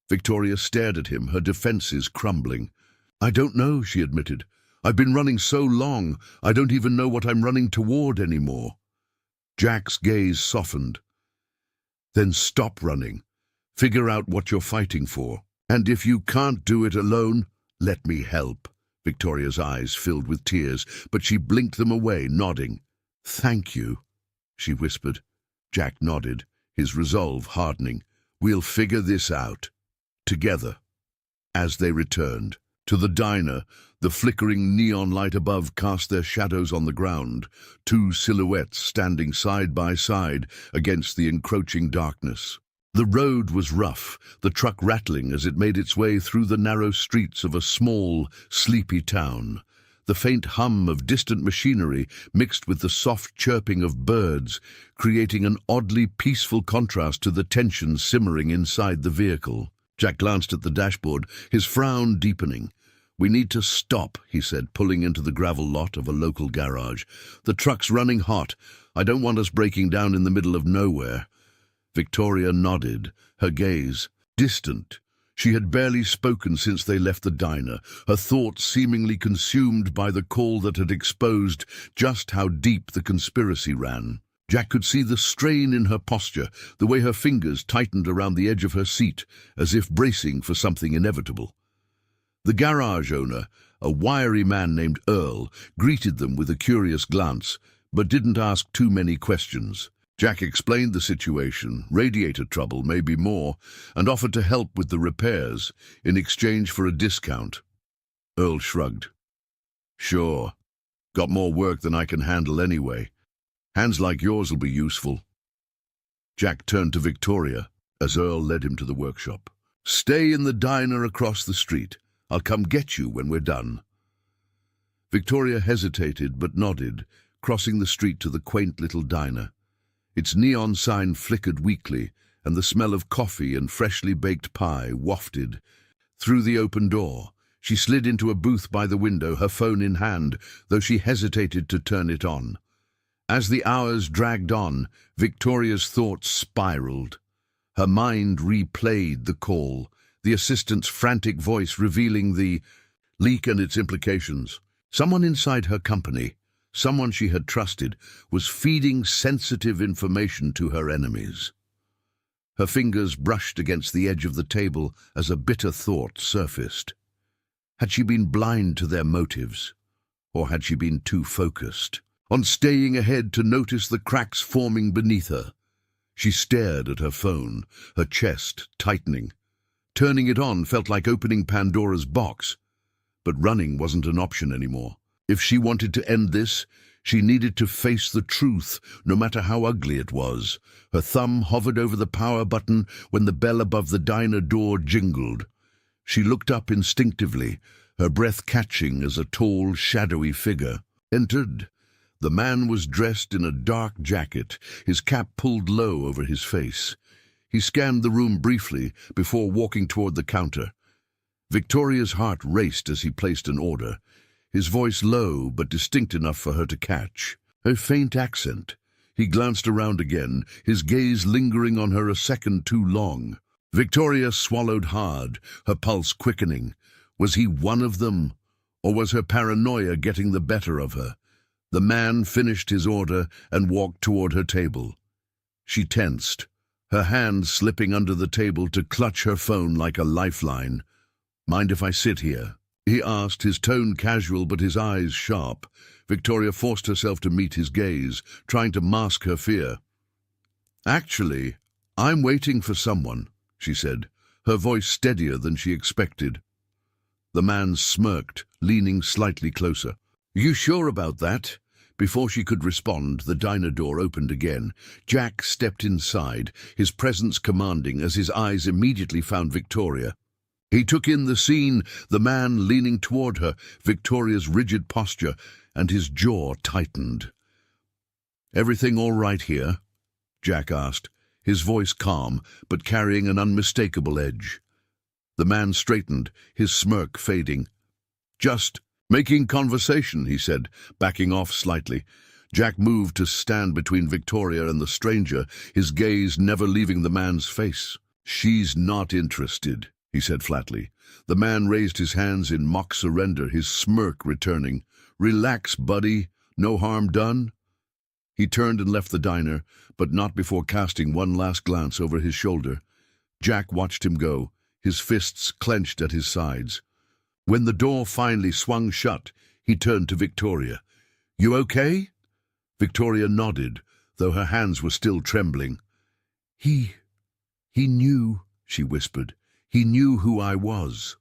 Victoria stared at him, her defenses crumbling. I don't know, she admitted. I've been running so long, I don't even know what I'm running toward anymore. Jack's gaze softened. Then stop running. Figure out what you're fighting for. And if you can't do it alone, let me help. Victoria's eyes filled with tears, but she blinked them away, nodding. Thank you, she whispered. Jack nodded, his resolve hardening. We'll figure this out. Together. As they returned to the diner, the flickering neon light above cast their shadows on the ground, two silhouettes standing side by side against the encroaching darkness. The road was rough, the truck rattling as it made its way through the narrow streets of a small, sleepy town. The faint hum of distant machinery mixed with the soft chirping of birds, creating an oddly peaceful contrast to the tension simmering inside the vehicle. Jack glanced at the dashboard, his frown deepening. "We need to stop," he said, pulling into the gravel lot of a local garage. "The truck's running hot. I don't want us breaking down in the middle of nowhere." Victoria nodded, her gaze distant. She had barely spoken since they left the diner, her thoughts seemingly consumed by the call that had exposed just how deep the conspiracy ran. Jack could see the strain in her posture, the way her fingers tightened around the edge of her seat, as if bracing for something inevitable. The garage owner, a wiry man named Earl, greeted them with a curious glance, but didn't ask too many questions. Jack explained the situation, radiator trouble, maybe more, and offered to help with the repairs in exchange for a discount. Earl shrugged. "Sure. Got more work than I can handle anyway. Hands like yours will be useful." Jack turned to Victoria as Earl led him to the workshop. "Stay in the diner across the street. I'll come get you when we're done." Victoria hesitated but nodded, crossing the street to the quaint little diner. Its neon sign flickered weakly, and the smell of coffee and freshly baked pie wafted. Through the open door, she slid into a booth by the window, her phone in hand, though she hesitated to turn it on. As the hours dragged on, Victoria's thoughts spiraled. Her mind replayed the call, the assistant's frantic voice revealing the leak and its implications. Someone inside her company, someone she had trusted, was feeding sensitive information to her enemies. Her fingers brushed against the edge of the table as a bitter thought surfaced. Had she been blind to their motives, or had she been too focused on staying ahead to notice the cracks forming beneath her? She stared at her phone, her chest tightening. Turning it on felt like opening Pandora's box, but running wasn't an option anymore. If she wanted to end this, she needed to face the truth, no matter how ugly it was. Her thumb hovered over the power button when the bell above the diner door jingled. She looked up instinctively, her breath catching as a tall, shadowy figure entered. The man was dressed in a dark jacket, his cap pulled low over his face. He scanned the room briefly before walking toward the counter. Victoria's heart raced as he placed an order, his voice low but distinct enough for her to catch. A faint accent. He glanced around again, his gaze lingering on her a second too long. Victoria swallowed hard, her pulse quickening. Was he one of them, or was her paranoia getting the better of her? The man finished his order and walked toward her table. She tensed, her hand slipping under the table to clutch her phone like a lifeline. "Mind if I sit here?" he asked, his tone casual but his eyes sharp. Victoria forced herself to meet his gaze, trying to mask her fear. "Actually, I'm waiting for someone," she said, her voice steadier than she expected. The man smirked, leaning slightly closer. "You sure about that?" Before she could respond, the diner door opened again. Jack stepped inside, his presence commanding as his eyes immediately found Victoria. He took in the scene, the man leaning toward her, Victoria's rigid posture, and his jaw tightened. "Everything all right here?" Jack asked, his voice calm, but carrying an unmistakable edge. The man straightened, his smirk fading. "Just making conversation," he said, backing off slightly. Jack moved to stand between Victoria and the stranger, his gaze never leaving the man's face. "She's not interested," he said flatly. The man raised his hands in mock surrender, his smirk returning. "Relax, buddy. No harm done." He turned and left the diner, but not before casting one last glance over his shoulder. Jack watched him go, his fists clenched at his sides. When the door finally swung shut, he turned to Victoria. "You okay?" Victoria nodded, though her hands were still trembling. He knew," she whispered. "He knew who I was."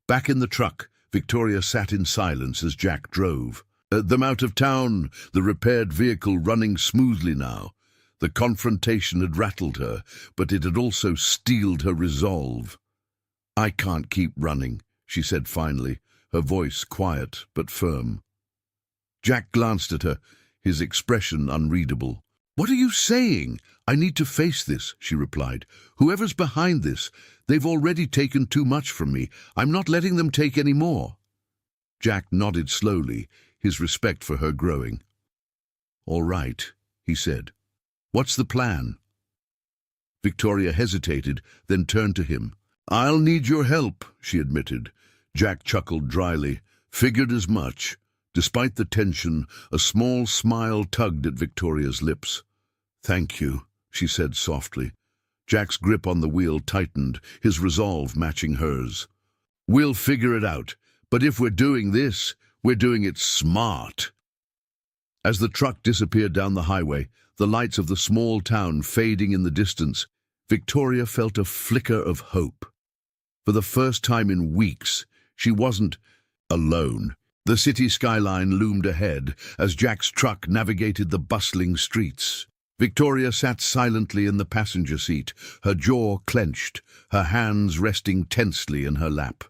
Back in the truck, Victoria sat in silence as Jack drove. Them out of town, the repaired vehicle running smoothly now. The confrontation had rattled her, but it had also steeled her resolve. "I can't keep running," she said finally, her voice quiet but firm. Jack glanced at her, his expression unreadable. "What are you saying? I need to face this," she replied. "Whoever's behind this, they've already taken too much from me. I'm not letting them take any more." Jack nodded slowly, his respect for her growing. "All right," he said. "What's the plan?" Victoria hesitated, then turned to him. "I'll need your help," she admitted. Jack chuckled dryly. Figured as much. Despite the tension, a small smile tugged at Victoria's lips. "Thank you," she said softly. Jack's grip on the wheel tightened, his resolve matching hers. "We'll figure it out, but if we're doing this, we're doing it smart." As the truck disappeared down the highway, the lights of the small town fading in the distance, Victoria felt a flicker of hope. For the first time in weeks, she wasn't alone. The city skyline loomed ahead as Jack's truck navigated the bustling streets. Victoria sat silently in the passenger seat, her jaw clenched, her hands resting tensely in her lap.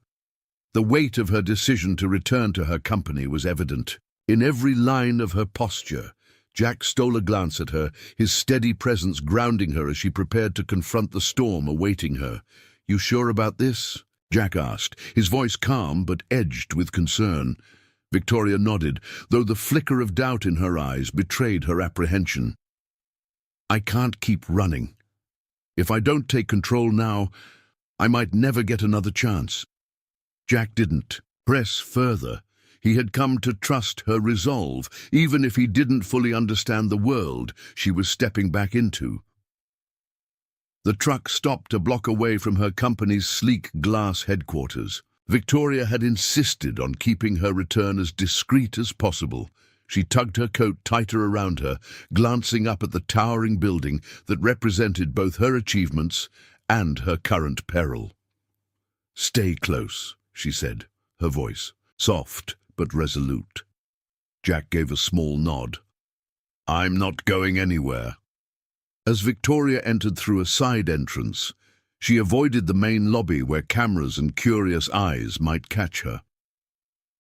The weight of her decision to return to her company was evident. In every line of her posture, Jack stole a glance at her, his steady presence grounding her as she prepared to confront the storm awaiting her. "You sure about this?" Jack asked, his voice calm but edged with concern. Victoria nodded, though the flicker of doubt in her eyes betrayed her apprehension. "I can't keep running. If I don't take control now, I might never get another chance." Jack didn't press further. He had come to trust her resolve, even if he didn't fully understand the world she was stepping back into. The truck stopped a block away from her company's sleek glass headquarters. Victoria had insisted on keeping her return as discreet as possible. She tugged her coat tighter around her, glancing up at the towering building that represented both her achievements and her current peril. "Stay close," she said, her voice soft but resolute. Jack gave a small nod. "I'm not going anywhere." As Victoria entered through a side entrance, she avoided the main lobby where cameras and curious eyes might catch her.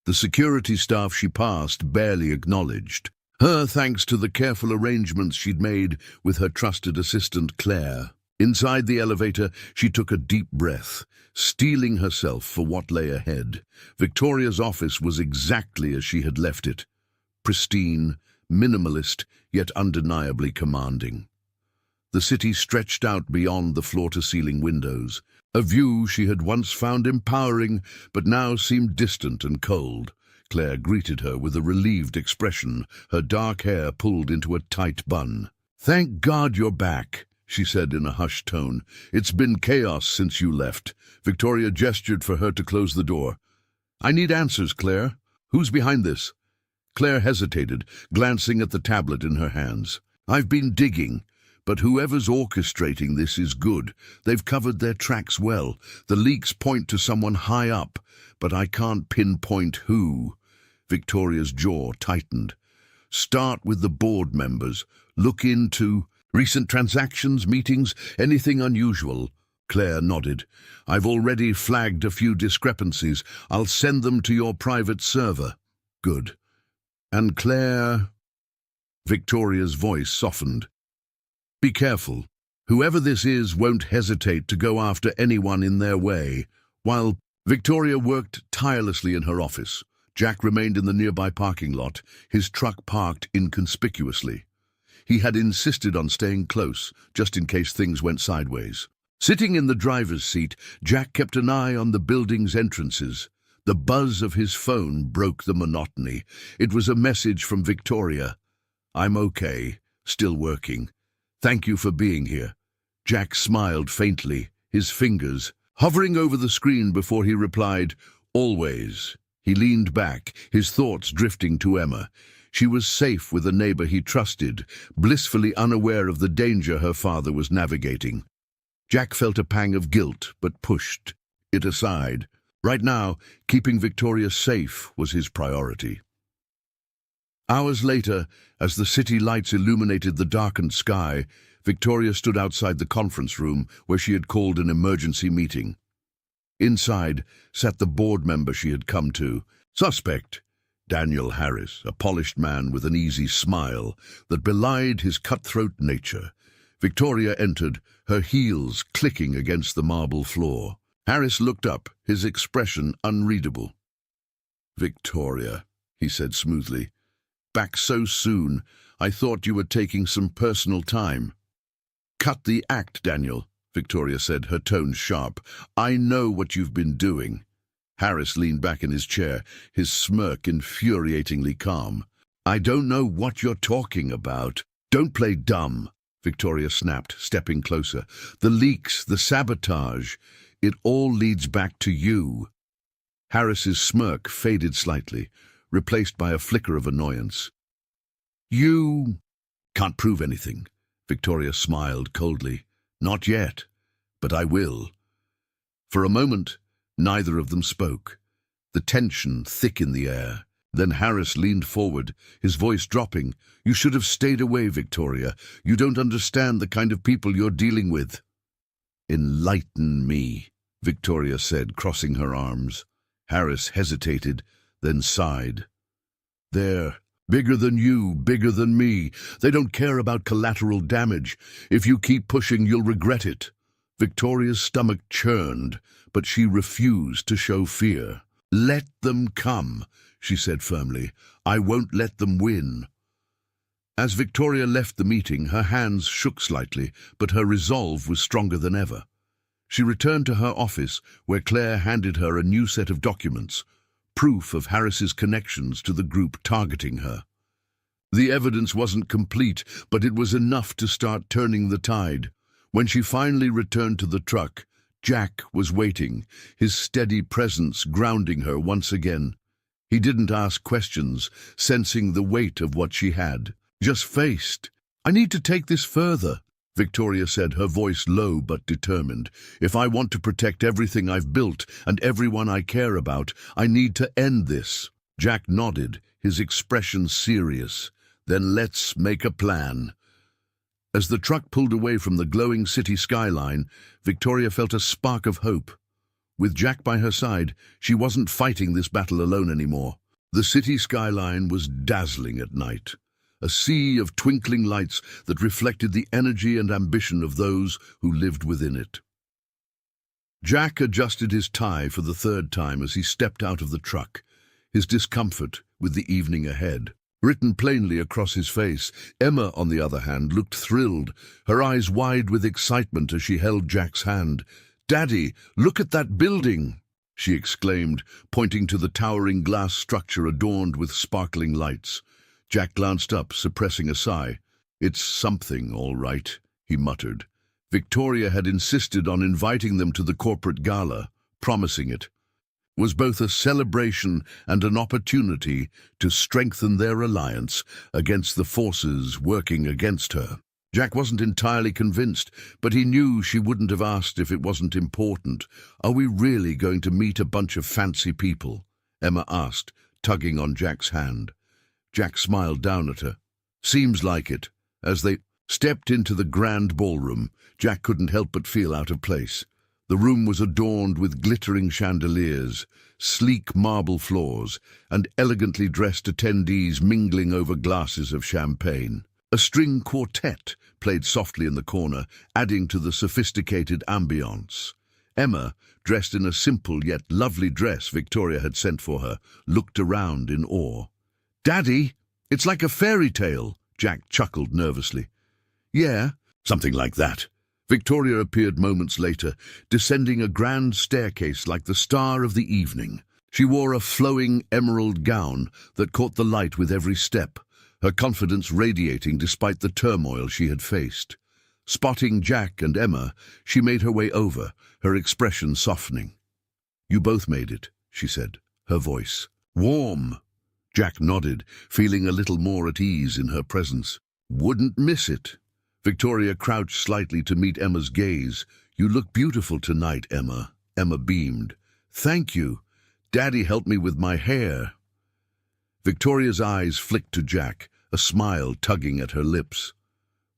The security staff she passed barely acknowledged her, thanks to the careful arrangements she'd made with her trusted assistant Claire. Inside the elevator, she took a deep breath, steeling herself for what lay ahead. Victoria's office was exactly as she had left it. Pristine, minimalist, yet undeniably commanding. The city stretched out beyond the floor-to-ceiling windows, a view she had once found empowering, but now seemed distant and cold. Claire greeted her with a relieved expression, her dark hair pulled into a tight bun. "Thank God you're back," she said in a hushed tone. "It's been chaos since you left." Victoria gestured for her to close the door. "I need answers, Claire. Who's behind this?" Claire hesitated, glancing at the tablet in her hands. "I've been digging. But whoever's orchestrating this is good. They've covered their tracks well. The leaks point to someone high up, but I can't pinpoint who." Victoria's jaw tightened. "Start with the board members. Look into recent transactions, meetings, anything unusual." Claire nodded. "I've already flagged a few discrepancies. I'll send them to your private server." "Good. And Claire—" Victoria's voice softened. "Be careful. Whoever this is won't hesitate to go after anyone in their way." While Victoria worked tirelessly in her office, Jack remained in the nearby parking lot, his truck parked inconspicuously. He had insisted on staying close, just in case things went sideways. Sitting in the driver's seat, Jack kept an eye on the building's entrances. The buzz of his phone broke the monotony. It was a message from Victoria. "I'm okay, still working. Thank you for being here." Jack smiled faintly, his fingers hovering over the screen before he replied, "Always." He leaned back, his thoughts drifting to Emma. She was safe with a neighbor he trusted, blissfully unaware of the danger her father was navigating. Jack felt a pang of guilt, but pushed it aside. Right now, keeping Victoria safe was his priority. Hours later, as the city lights illuminated the darkened sky, Victoria stood outside the conference room where she had called an emergency meeting. Inside sat the board member she had come to. Suspect, Daniel Harris, a polished man with an easy smile that belied his cutthroat nature. Victoria entered, her heels clicking against the marble floor. Harris looked up, his expression unreadable. "Victoria," he said smoothly. "Back so soon. I thought you were taking some personal time." "Cut the act, Daniel," Victoria said, her tone sharp. "I know what you've been doing." Harris leaned back in his chair, his smirk infuriatingly calm. "I don't know what you're talking about." "Don't play dumb," Victoria snapped, stepping closer. "The leaks, the sabotage, it all leads back to you." Harris's smirk faded slightly, replaced by a flicker of annoyance. "You can't prove anything," Victoria smiled coldly. "Not yet, but I will." For a moment, neither of them spoke, the tension thick in the air. Then Harris leaned forward, his voice dropping. "You should have stayed away, Victoria. You don't understand the kind of people you're dealing with." "Enlighten me," Victoria said, crossing her arms. Harris hesitated, then sighed. "They're bigger than you, bigger than me. They don't care about collateral damage. If you keep pushing, you'll regret it." Victoria's stomach churned, but she refused to show fear. "Let them come," she said firmly. "I won't let them win." As Victoria left the meeting, her hands shook slightly, but her resolve was stronger than ever. She returned to her office, where Claire handed her a new set of documents, proof of Harris's connections to the group targeting her. The evidence wasn't complete, but it was enough to start turning the tide. When she finally returned to the truck, Jack was waiting, his steady presence grounding her once again. He didn't ask questions, sensing the weight of what she had. Just faced. "I need to take this further," Victoria said, her voice low but determined. "If I want to protect everything I've built and everyone I care about, I need to end this." Jack nodded, his expression serious. "Then let's make a plan." As the truck pulled away from the glowing city skyline, Victoria felt a spark of hope. With Jack by her side, she wasn't fighting this battle alone anymore. The city skyline was dazzling at night, a sea of twinkling lights that reflected the energy and ambition of those who lived within it. Jack adjusted his tie for the third time as he stepped out of the truck, his discomfort with the evening ahead written plainly across his face. Emma, on the other hand, looked thrilled, her eyes wide with excitement as she held Jack's hand. "Daddy, look at that building!" she exclaimed, pointing to the towering glass structure adorned with sparkling lights. Jack glanced up, suppressing a sigh. "It's something, all right," he muttered. Victoria had insisted on inviting them to the corporate gala, promising it. Was both a celebration and an opportunity to strengthen their alliance against the forces working against her. Jack wasn't entirely convinced, but he knew she wouldn't have asked if it wasn't important. "Are we really going to meet a bunch of fancy people?" Emma asked, tugging on Jack's hand. Jack smiled down at her. "Seems like it." As they stepped into the grand ballroom, Jack couldn't help but feel out of place. The room was adorned with glittering chandeliers, sleek marble floors, and elegantly dressed attendees mingling over glasses of champagne. A string quartet played softly in the corner, adding to the sophisticated ambience. Emma, dressed in a simple yet lovely dress Victoria had sent for her, looked around in awe. "Daddy, it's like a fairy tale," Jack chuckled nervously. "Yeah, something like that." Victoria appeared moments later, descending a grand staircase like the star of the evening. She wore a flowing emerald gown that caught the light with every step, her confidence radiating despite the turmoil she had faced. Spotting Jack and Emma, she made her way over, her expression softening. "You both made it," she said, her voice warm. Jack nodded, feeling a little more at ease in her presence. "Wouldn't miss it." Victoria crouched slightly to meet Emma's gaze. "You look beautiful tonight, Emma." Emma beamed. "Thank you. Daddy helped me with my hair." Victoria's eyes flicked to Jack, a smile tugging at her lips.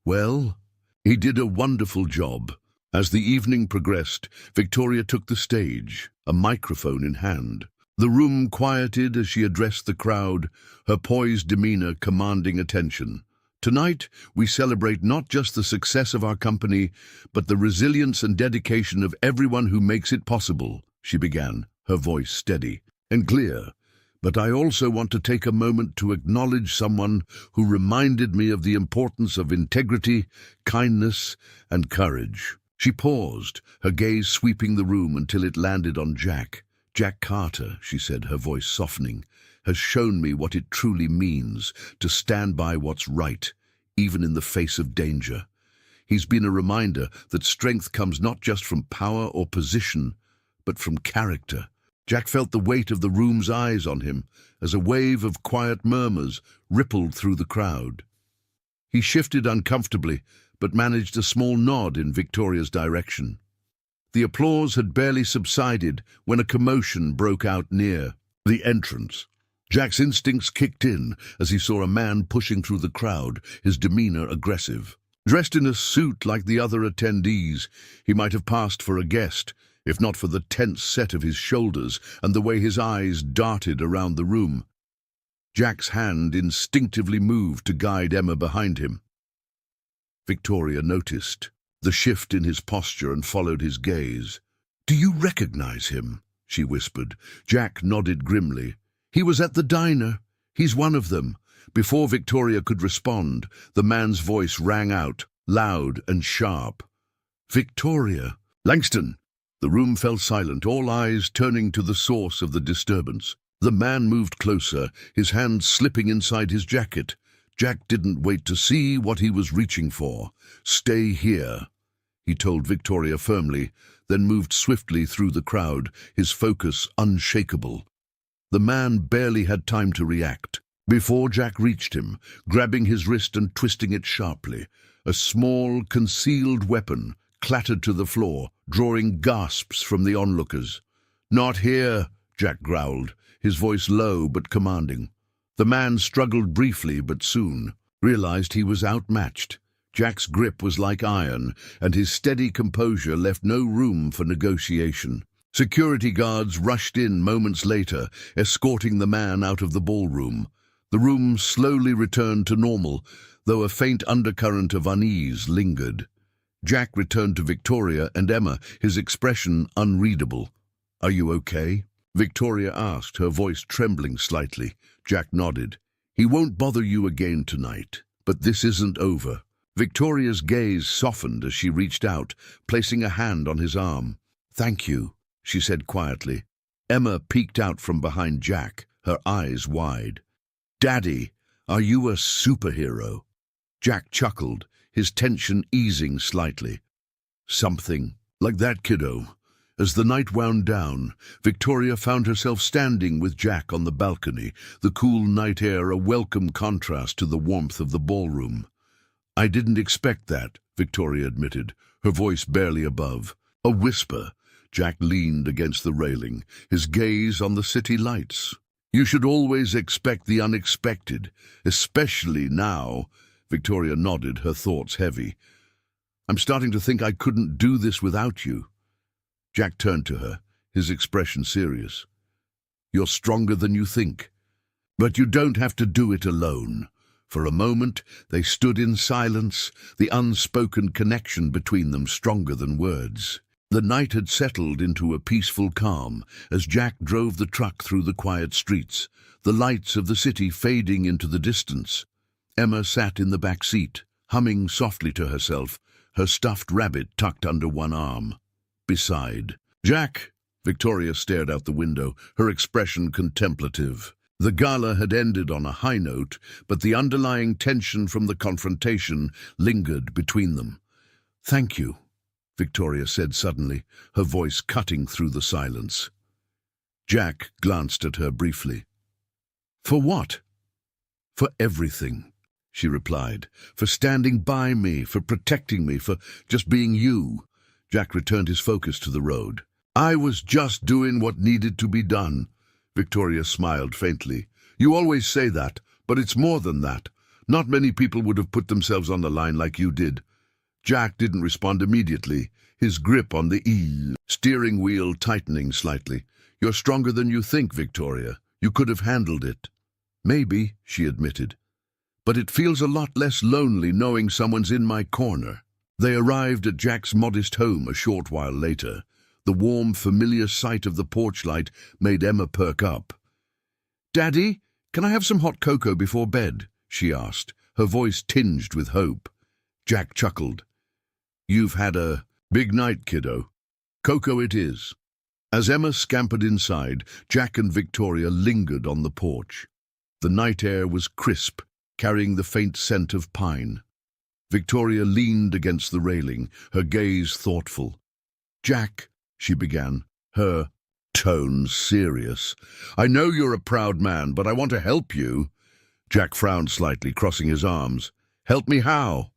"Well, he did a wonderful job." As the evening progressed, Victoria took the stage, a microphone in hand. The room quieted as she addressed the crowd, her poised demeanor commanding attention. Tonight, we celebrate not just the success of our company, but the resilience and dedication of everyone who makes it possible, she began, her voice steady and clear. But I also want to take a moment to acknowledge someone who reminded me of the importance of integrity, kindness, and courage. She paused, her gaze sweeping the room until it landed on Jack. Jack Carter, she said, her voice softening, has shown me what it truly means to stand by what's right, even in the face of danger. He's been a reminder that strength comes not just from power or position, but from character. Jack felt the weight of the room's eyes on him as a wave of quiet murmurs rippled through the crowd. He shifted uncomfortably, but managed a small nod in Victoria's direction. The applause had barely subsided when a commotion broke out near the entrance. Jack's instincts kicked in as he saw a man pushing through the crowd, his demeanor aggressive. Dressed in a suit like the other attendees, he might have passed for a guest, if not for the tense set of his shoulders and the way his eyes darted around the room. Jack's hand instinctively moved to guide Emma behind him. Victoria noticed the shift in his posture and followed his gaze. "Do you recognize him?" she whispered. Jack nodded grimly. "He was at the diner. He's one of them." Before Victoria could respond, the man's voice rang out, loud and sharp. "Victoria!" "Langston!" The room fell silent, all eyes turning to the source of the disturbance. The man moved closer, his hand slipping inside his jacket. Jack didn't wait to see what he was reaching for. "Stay here," he told Victoria firmly, then moved swiftly through the crowd, his focus unshakable. The man barely had time to react before Jack reached him, grabbing his wrist and twisting it sharply. A small, concealed weapon clattered to the floor, drawing gasps from the onlookers. "Not here," Jack growled, his voice low but commanding. The man struggled briefly but soon realized he was outmatched. Jack's grip was like iron, and his steady composure left no room for negotiation. Security guards rushed in moments later, escorting the man out of the ballroom. The room slowly returned to normal, though a faint undercurrent of unease lingered. Jack returned to Victoria and Emma, his expression unreadable. "Are you okay?" Victoria asked, her voice trembling slightly. Jack nodded. "He won't bother you again tonight, but this isn't over." Victoria's gaze softened as she reached out, placing a hand on his arm. "Thank you," she said quietly. Emma peeked out from behind Jack, her eyes wide. "Daddy, are you a superhero?" Jack chuckled, his tension easing slightly. "Something like that, kiddo." As the night wound down, Victoria found herself standing with Jack on the balcony, the cool night air a welcome contrast to the warmth of the ballroom. "I didn't expect that," Victoria admitted, her voice barely above. A whisper. Jack leaned against the railing, his gaze on the city lights. "You should always expect the unexpected, especially now." Victoria nodded, her thoughts heavy. "I'm starting to think I couldn't do this without you." Jack turned to her, his expression serious. "You're stronger than you think. But you don't have to do it alone." For a moment, they stood in silence, the unspoken connection between them stronger than words. The night had settled into a peaceful calm as Jack drove the truck through the quiet streets, the lights of the city fading into the distance. Emma sat in the back seat, humming softly to herself, her stuffed rabbit tucked under one arm. Beside Jack, Victoria stared out the window, her expression contemplative. The gala had ended on a high note, but the underlying tension from the confrontation lingered between them. "Thank you," Victoria said suddenly, her voice cutting through the silence. Jack glanced at her briefly. "For what?" "For everything," she replied. "For standing by me, for protecting me, for just being you." Jack returned his focus to the road. "I was just doing what needed to be done." Victoria smiled faintly. "You always say that, but it's more than that. Not many people would have put themselves on the line like you did." Jack didn't respond immediately, his grip on the steering wheel tightening slightly. You're stronger than you think, Victoria. You could have handled it. Maybe, she admitted. But it feels a lot less lonely knowing someone's in my corner. They arrived at Jack's modest home a short while later. The warm, familiar sight of the porch light made Emma perk up. "Daddy, can I have some hot cocoa before bed?" she asked, her voice tinged with hope. Jack chuckled. "You've had a big night, kiddo. Cocoa it is." As Emma scampered inside, Jack and Victoria lingered on the porch. The night air was crisp, carrying the faint scent of pine. Victoria leaned against the railing, her gaze thoughtful. "Jack," she began, her tone serious, "I know you're a proud man, but I want to help you." Jack frowned slightly, crossing his arms. "Help me how?"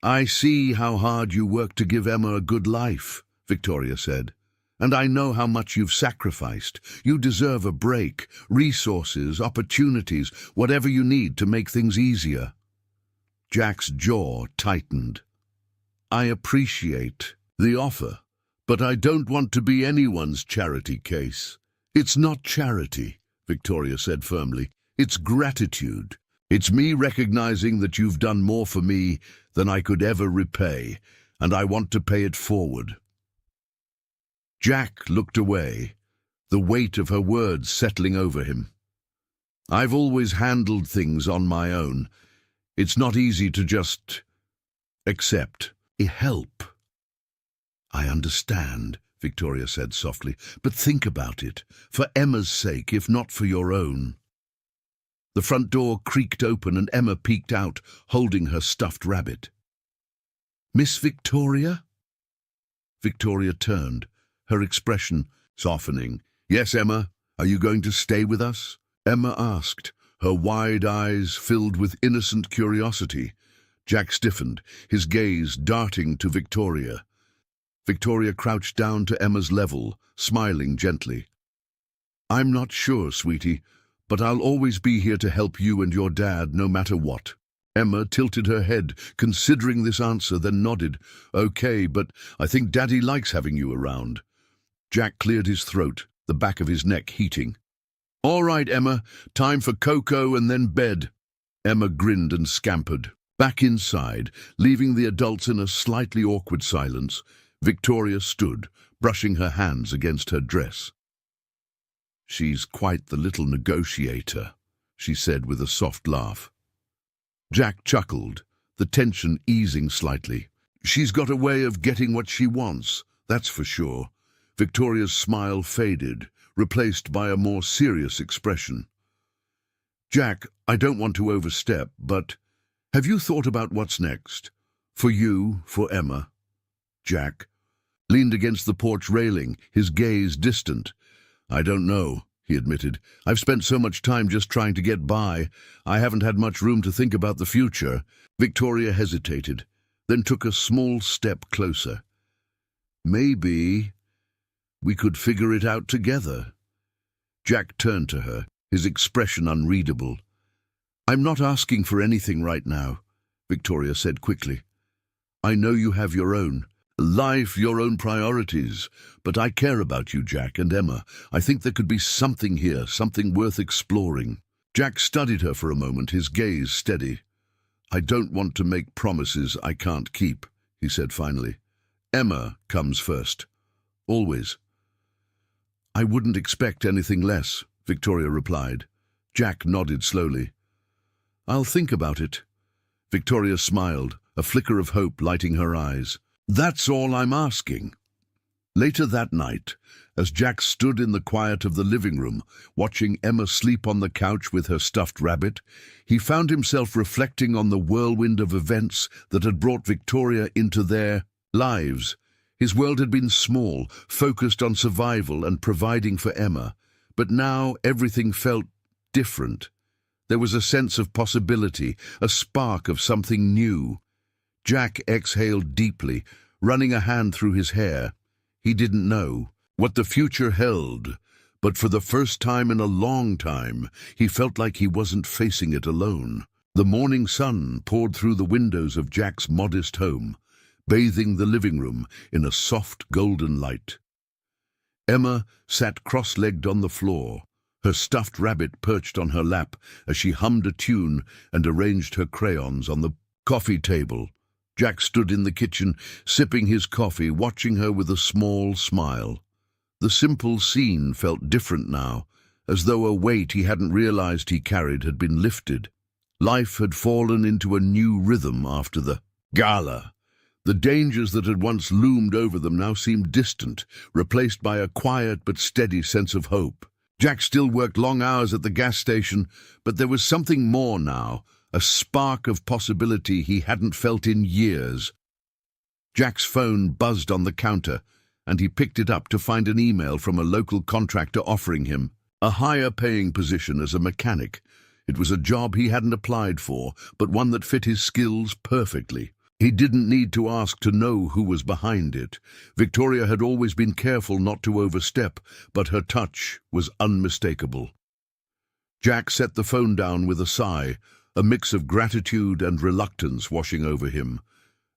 "I see how hard you work to give Emma a good life," Victoria said. "And I know how much you've sacrificed. You deserve a break, resources, opportunities, whatever you need to make things easier." Jack's jaw tightened. "I appreciate the offer, but I don't want to be anyone's charity case." "It's not charity," Victoria said firmly. "It's gratitude. It's me recognizing that you've done more for me than I could ever repay, and I want to pay it forward." Jack looked away, the weight of her words settling over him. "I've always handled things on my own. It's not easy to just accept help." "I understand," Victoria said softly, "but think about it, for Emma's sake, if not for your own." The front door creaked open and Emma peeked out, holding her stuffed rabbit. "Miss Victoria?" Victoria turned, her expression softening. "Yes, Emma, are you going to stay with us?" Emma asked, her wide eyes filled with innocent curiosity. Jack stiffened, his gaze darting to Victoria. Victoria crouched down to Emma's level, smiling gently. "I'm not sure, sweetie, but I'll always be here to help you and your dad no matter what." Emma tilted her head, considering this answer, then nodded. "Okay, but I think Daddy likes having you around." Jack cleared his throat, the back of his neck heating. "All right, Emma, time for cocoa and then bed." Emma grinned and scampered. Back inside, leaving the adults in a slightly awkward silence, Victoria stood, brushing her hands against her dress. "She's quite the little negotiator," she said with a soft laugh. Jack chuckled, the tension easing slightly. "She's got a way of getting what she wants, that's for sure." Victoria's smile faded, replaced by a more serious expression. "Jack, I don't want to overstep, but have you thought about what's next? For you, for Emma?" Jack leaned against the porch railing, his gaze distant. "I don't know," he admitted. "I've spent so much time just trying to get by. I haven't had much room to think about the future." Victoria hesitated, then took a small step closer. "Maybe we could figure it out together." Jack turned to her, his expression unreadable. "I'm not asking for anything right now," Victoria said quickly. "I know you have your own life, your own priorities, but I care about you, Jack and Emma. I think there could be something here, something worth exploring." Jack studied her for a moment, his gaze steady. "I don't want to make promises I can't keep," he said finally. "Emma comes first. Always." "I wouldn't expect anything less," Victoria replied. Jack nodded slowly. "I'll think about it." Victoria smiled, a flicker of hope lighting her eyes. "That's all I'm asking." Later that night, as Jack stood in the quiet of the living room, watching Emma sleep on the couch with her stuffed rabbit, he found himself reflecting on the whirlwind of events that had brought Victoria into their lives. His world had been small, focused on survival and providing for Emma, but now everything felt different. There was a sense of possibility, a spark of something new. Jack exhaled deeply, running a hand through his hair. He didn't know what the future held, but for the first time in a long time, he felt like he wasn't facing it alone. The morning sun poured through the windows of Jack's modest home, bathing the living room in a soft golden light. Emma sat cross-legged on the floor, her stuffed rabbit perched on her lap as she hummed a tune and arranged her crayons on the coffee table. Jack stood in the kitchen, sipping his coffee, watching her with a small smile. The simple scene felt different now, as though a weight he hadn't realized he carried had been lifted. Life had fallen into a new rhythm after the gala. The dangers that had once loomed over them now seemed distant, replaced by a quiet but steady sense of hope. Jack still worked long hours at the gas station, but there was something more now, a spark of possibility he hadn't felt in years. Jack's phone buzzed on the counter, and he picked it up to find an email from a local contractor offering him a higher-paying position as a mechanic. It was a job he hadn't applied for, but one that fit his skills perfectly. He didn't need to ask to know who was behind it. Victoria had always been careful not to overstep, but her touch was unmistakable. Jack set the phone down with a sigh, a mix of gratitude and reluctance washing over him.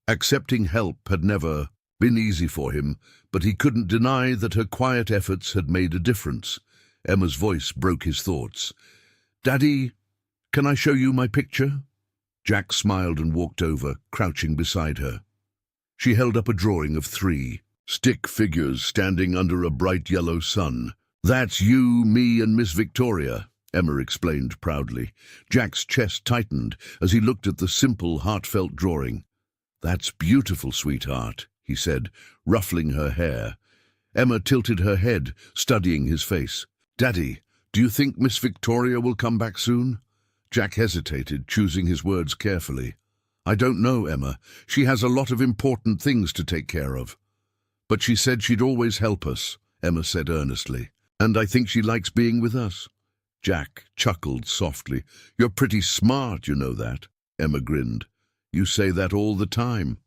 Accepting help had never been easy for him, but he couldn't deny that her quiet efforts had made a difference. Emma's voice broke his thoughts. "Daddy, can I show you my picture?" Jack smiled and walked over, crouching beside her. She held up a drawing of 3 stick figures standing under a bright yellow sun. "That's you, me, and Miss Victoria," Emma explained proudly. Jack's chest tightened as he looked at the simple, heartfelt drawing. "That's beautiful, sweetheart," he said, ruffling her hair. Emma tilted her head, studying his face. "Daddy, do you think Miss Victoria will come back soon?" Jack hesitated, choosing his words carefully. "I don't know, Emma. She has a lot of important things to take care of." "But she said she'd always help us," Emma said earnestly. "And I think she likes being with us." Jack chuckled softly. "You're pretty smart, you know that," Emma grinned. "You say that all the time."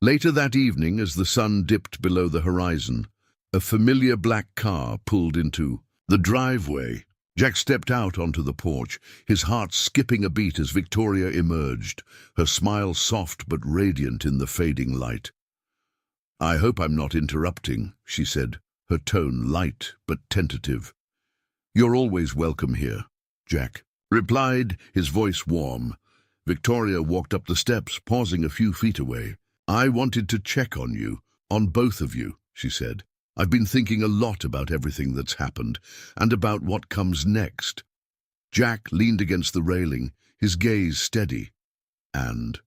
Later that evening, as the sun dipped below the horizon, a familiar black car pulled into the driveway. Jack stepped out onto the porch, his heart skipping a beat as Victoria emerged, her smile soft but radiant in the fading light. "I hope I'm not interrupting," she said, her tone light but tentative. "You're always welcome here," Jack replied, his voice warm. Victoria walked up the steps, pausing a few feet away. "I wanted to check on you, on both of you," she said. "I've been thinking a lot about everything that's happened, and about what comes next." Jack leaned against the railing, his gaze steady. "And?"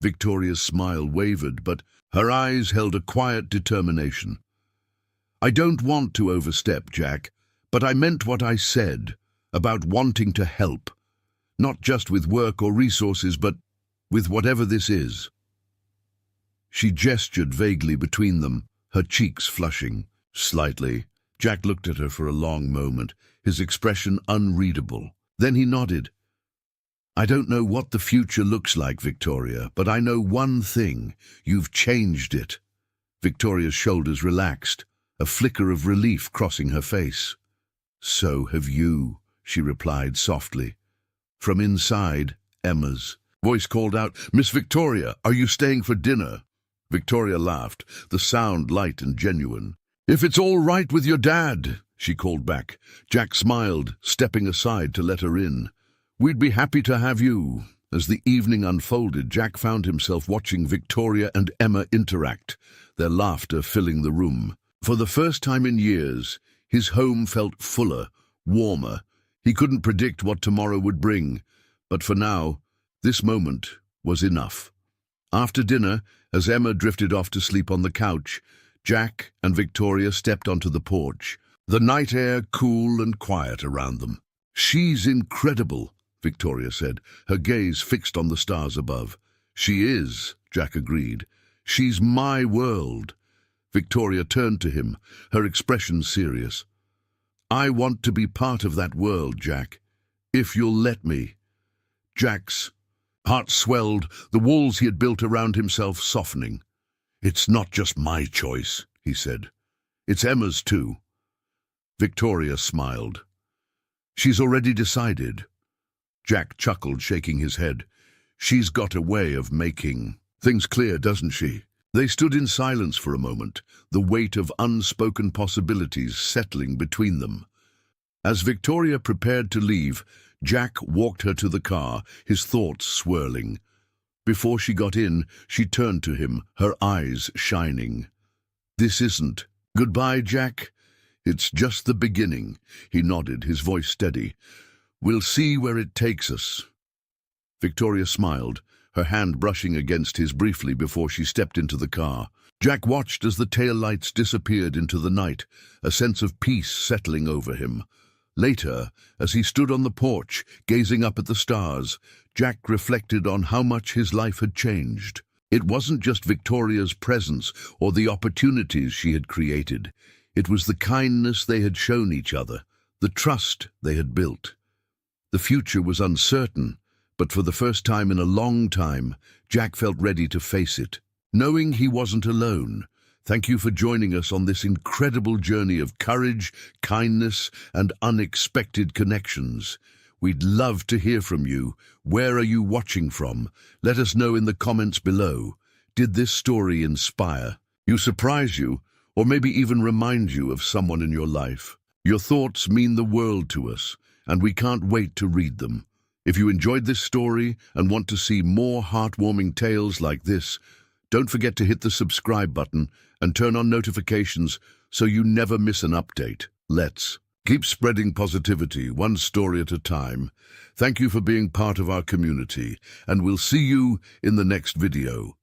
Victoria's smile wavered, but her eyes held a quiet determination. "I don't want to overstep, Jack, but I meant what I said, about wanting to help. Not just with work or resources, but with whatever this is." She gestured vaguely between them, her cheeks flushing slightly. Jack looked at her for a long moment, his expression unreadable. Then he nodded. "I don't know what the future looks like, Victoria, but I know one thing. You've changed it." Victoria's shoulders relaxed, a flicker of relief crossing her face. "So have you," she replied softly. From inside, Emma's voice called out, "Miss Victoria, are you staying for dinner?" Victoria laughed, the sound light and genuine. "If it's all right with your dad," she called back. Jack smiled, stepping aside to let her in. "We'd be happy to have you." As the evening unfolded, Jack found himself watching Victoria and Emma interact, their laughter filling the room. For the first time in years, his home felt fuller, warmer. He couldn't predict what tomorrow would bring, but for now, this moment was enough. After dinner, as Emma drifted off to sleep on the couch, Jack and Victoria stepped onto the porch, the night air cool and quiet around them. "She's incredible," Victoria said, her gaze fixed on the stars above. "She is," Jack agreed. "She's my world." Victoria turned to him, her expression serious. "I want to be part of that world, Jack, if you'll let me." Jack's heart swelled, the walls he had built around himself softening. "It's not just my choice," he said. "It's Emma's too." Victoria smiled. "She's already decided." Jack chuckled, shaking his head. "She's got a way of making things clear, doesn't she? They stood in silence for a moment, the weight of unspoken possibilities settling between them. As Victoria prepared to leave, Jack walked her to the car, his thoughts swirling. Before she got in, she turned to him, her eyes shining. "This isn't goodbye, Jack. It's just the beginning," he nodded, his voice steady. "We'll see where it takes us." Victoria smiled, her hand brushing against his briefly before she stepped into the car. Jack watched as the tail lights disappeared into the night, a sense of peace settling over him. Later, as he stood on the porch, gazing up at the stars, Jack reflected on how much his life had changed. It wasn't just Victoria's presence or the opportunities she had created. It was the kindness they had shown each other, the trust they had built. The future was uncertain, but for the first time in a long time, Jack felt ready to face it, knowing he wasn't alone. Thank you for joining us on this incredible journey of courage, kindness, and unexpected connections. We'd love to hear from you. Where are you watching from? Let us know in the comments below. Did this story inspire you, surprise you, or maybe even remind you of someone in your life? Your thoughts mean the world to us, and we can't wait to read them. If you enjoyed this story and want to see more heartwarming tales like this, don't forget to hit the subscribe button and turn on notifications so you never miss an update. Let's keep spreading positivity, one story at a time. Thank you for being part of our community, and we'll see you in the next video.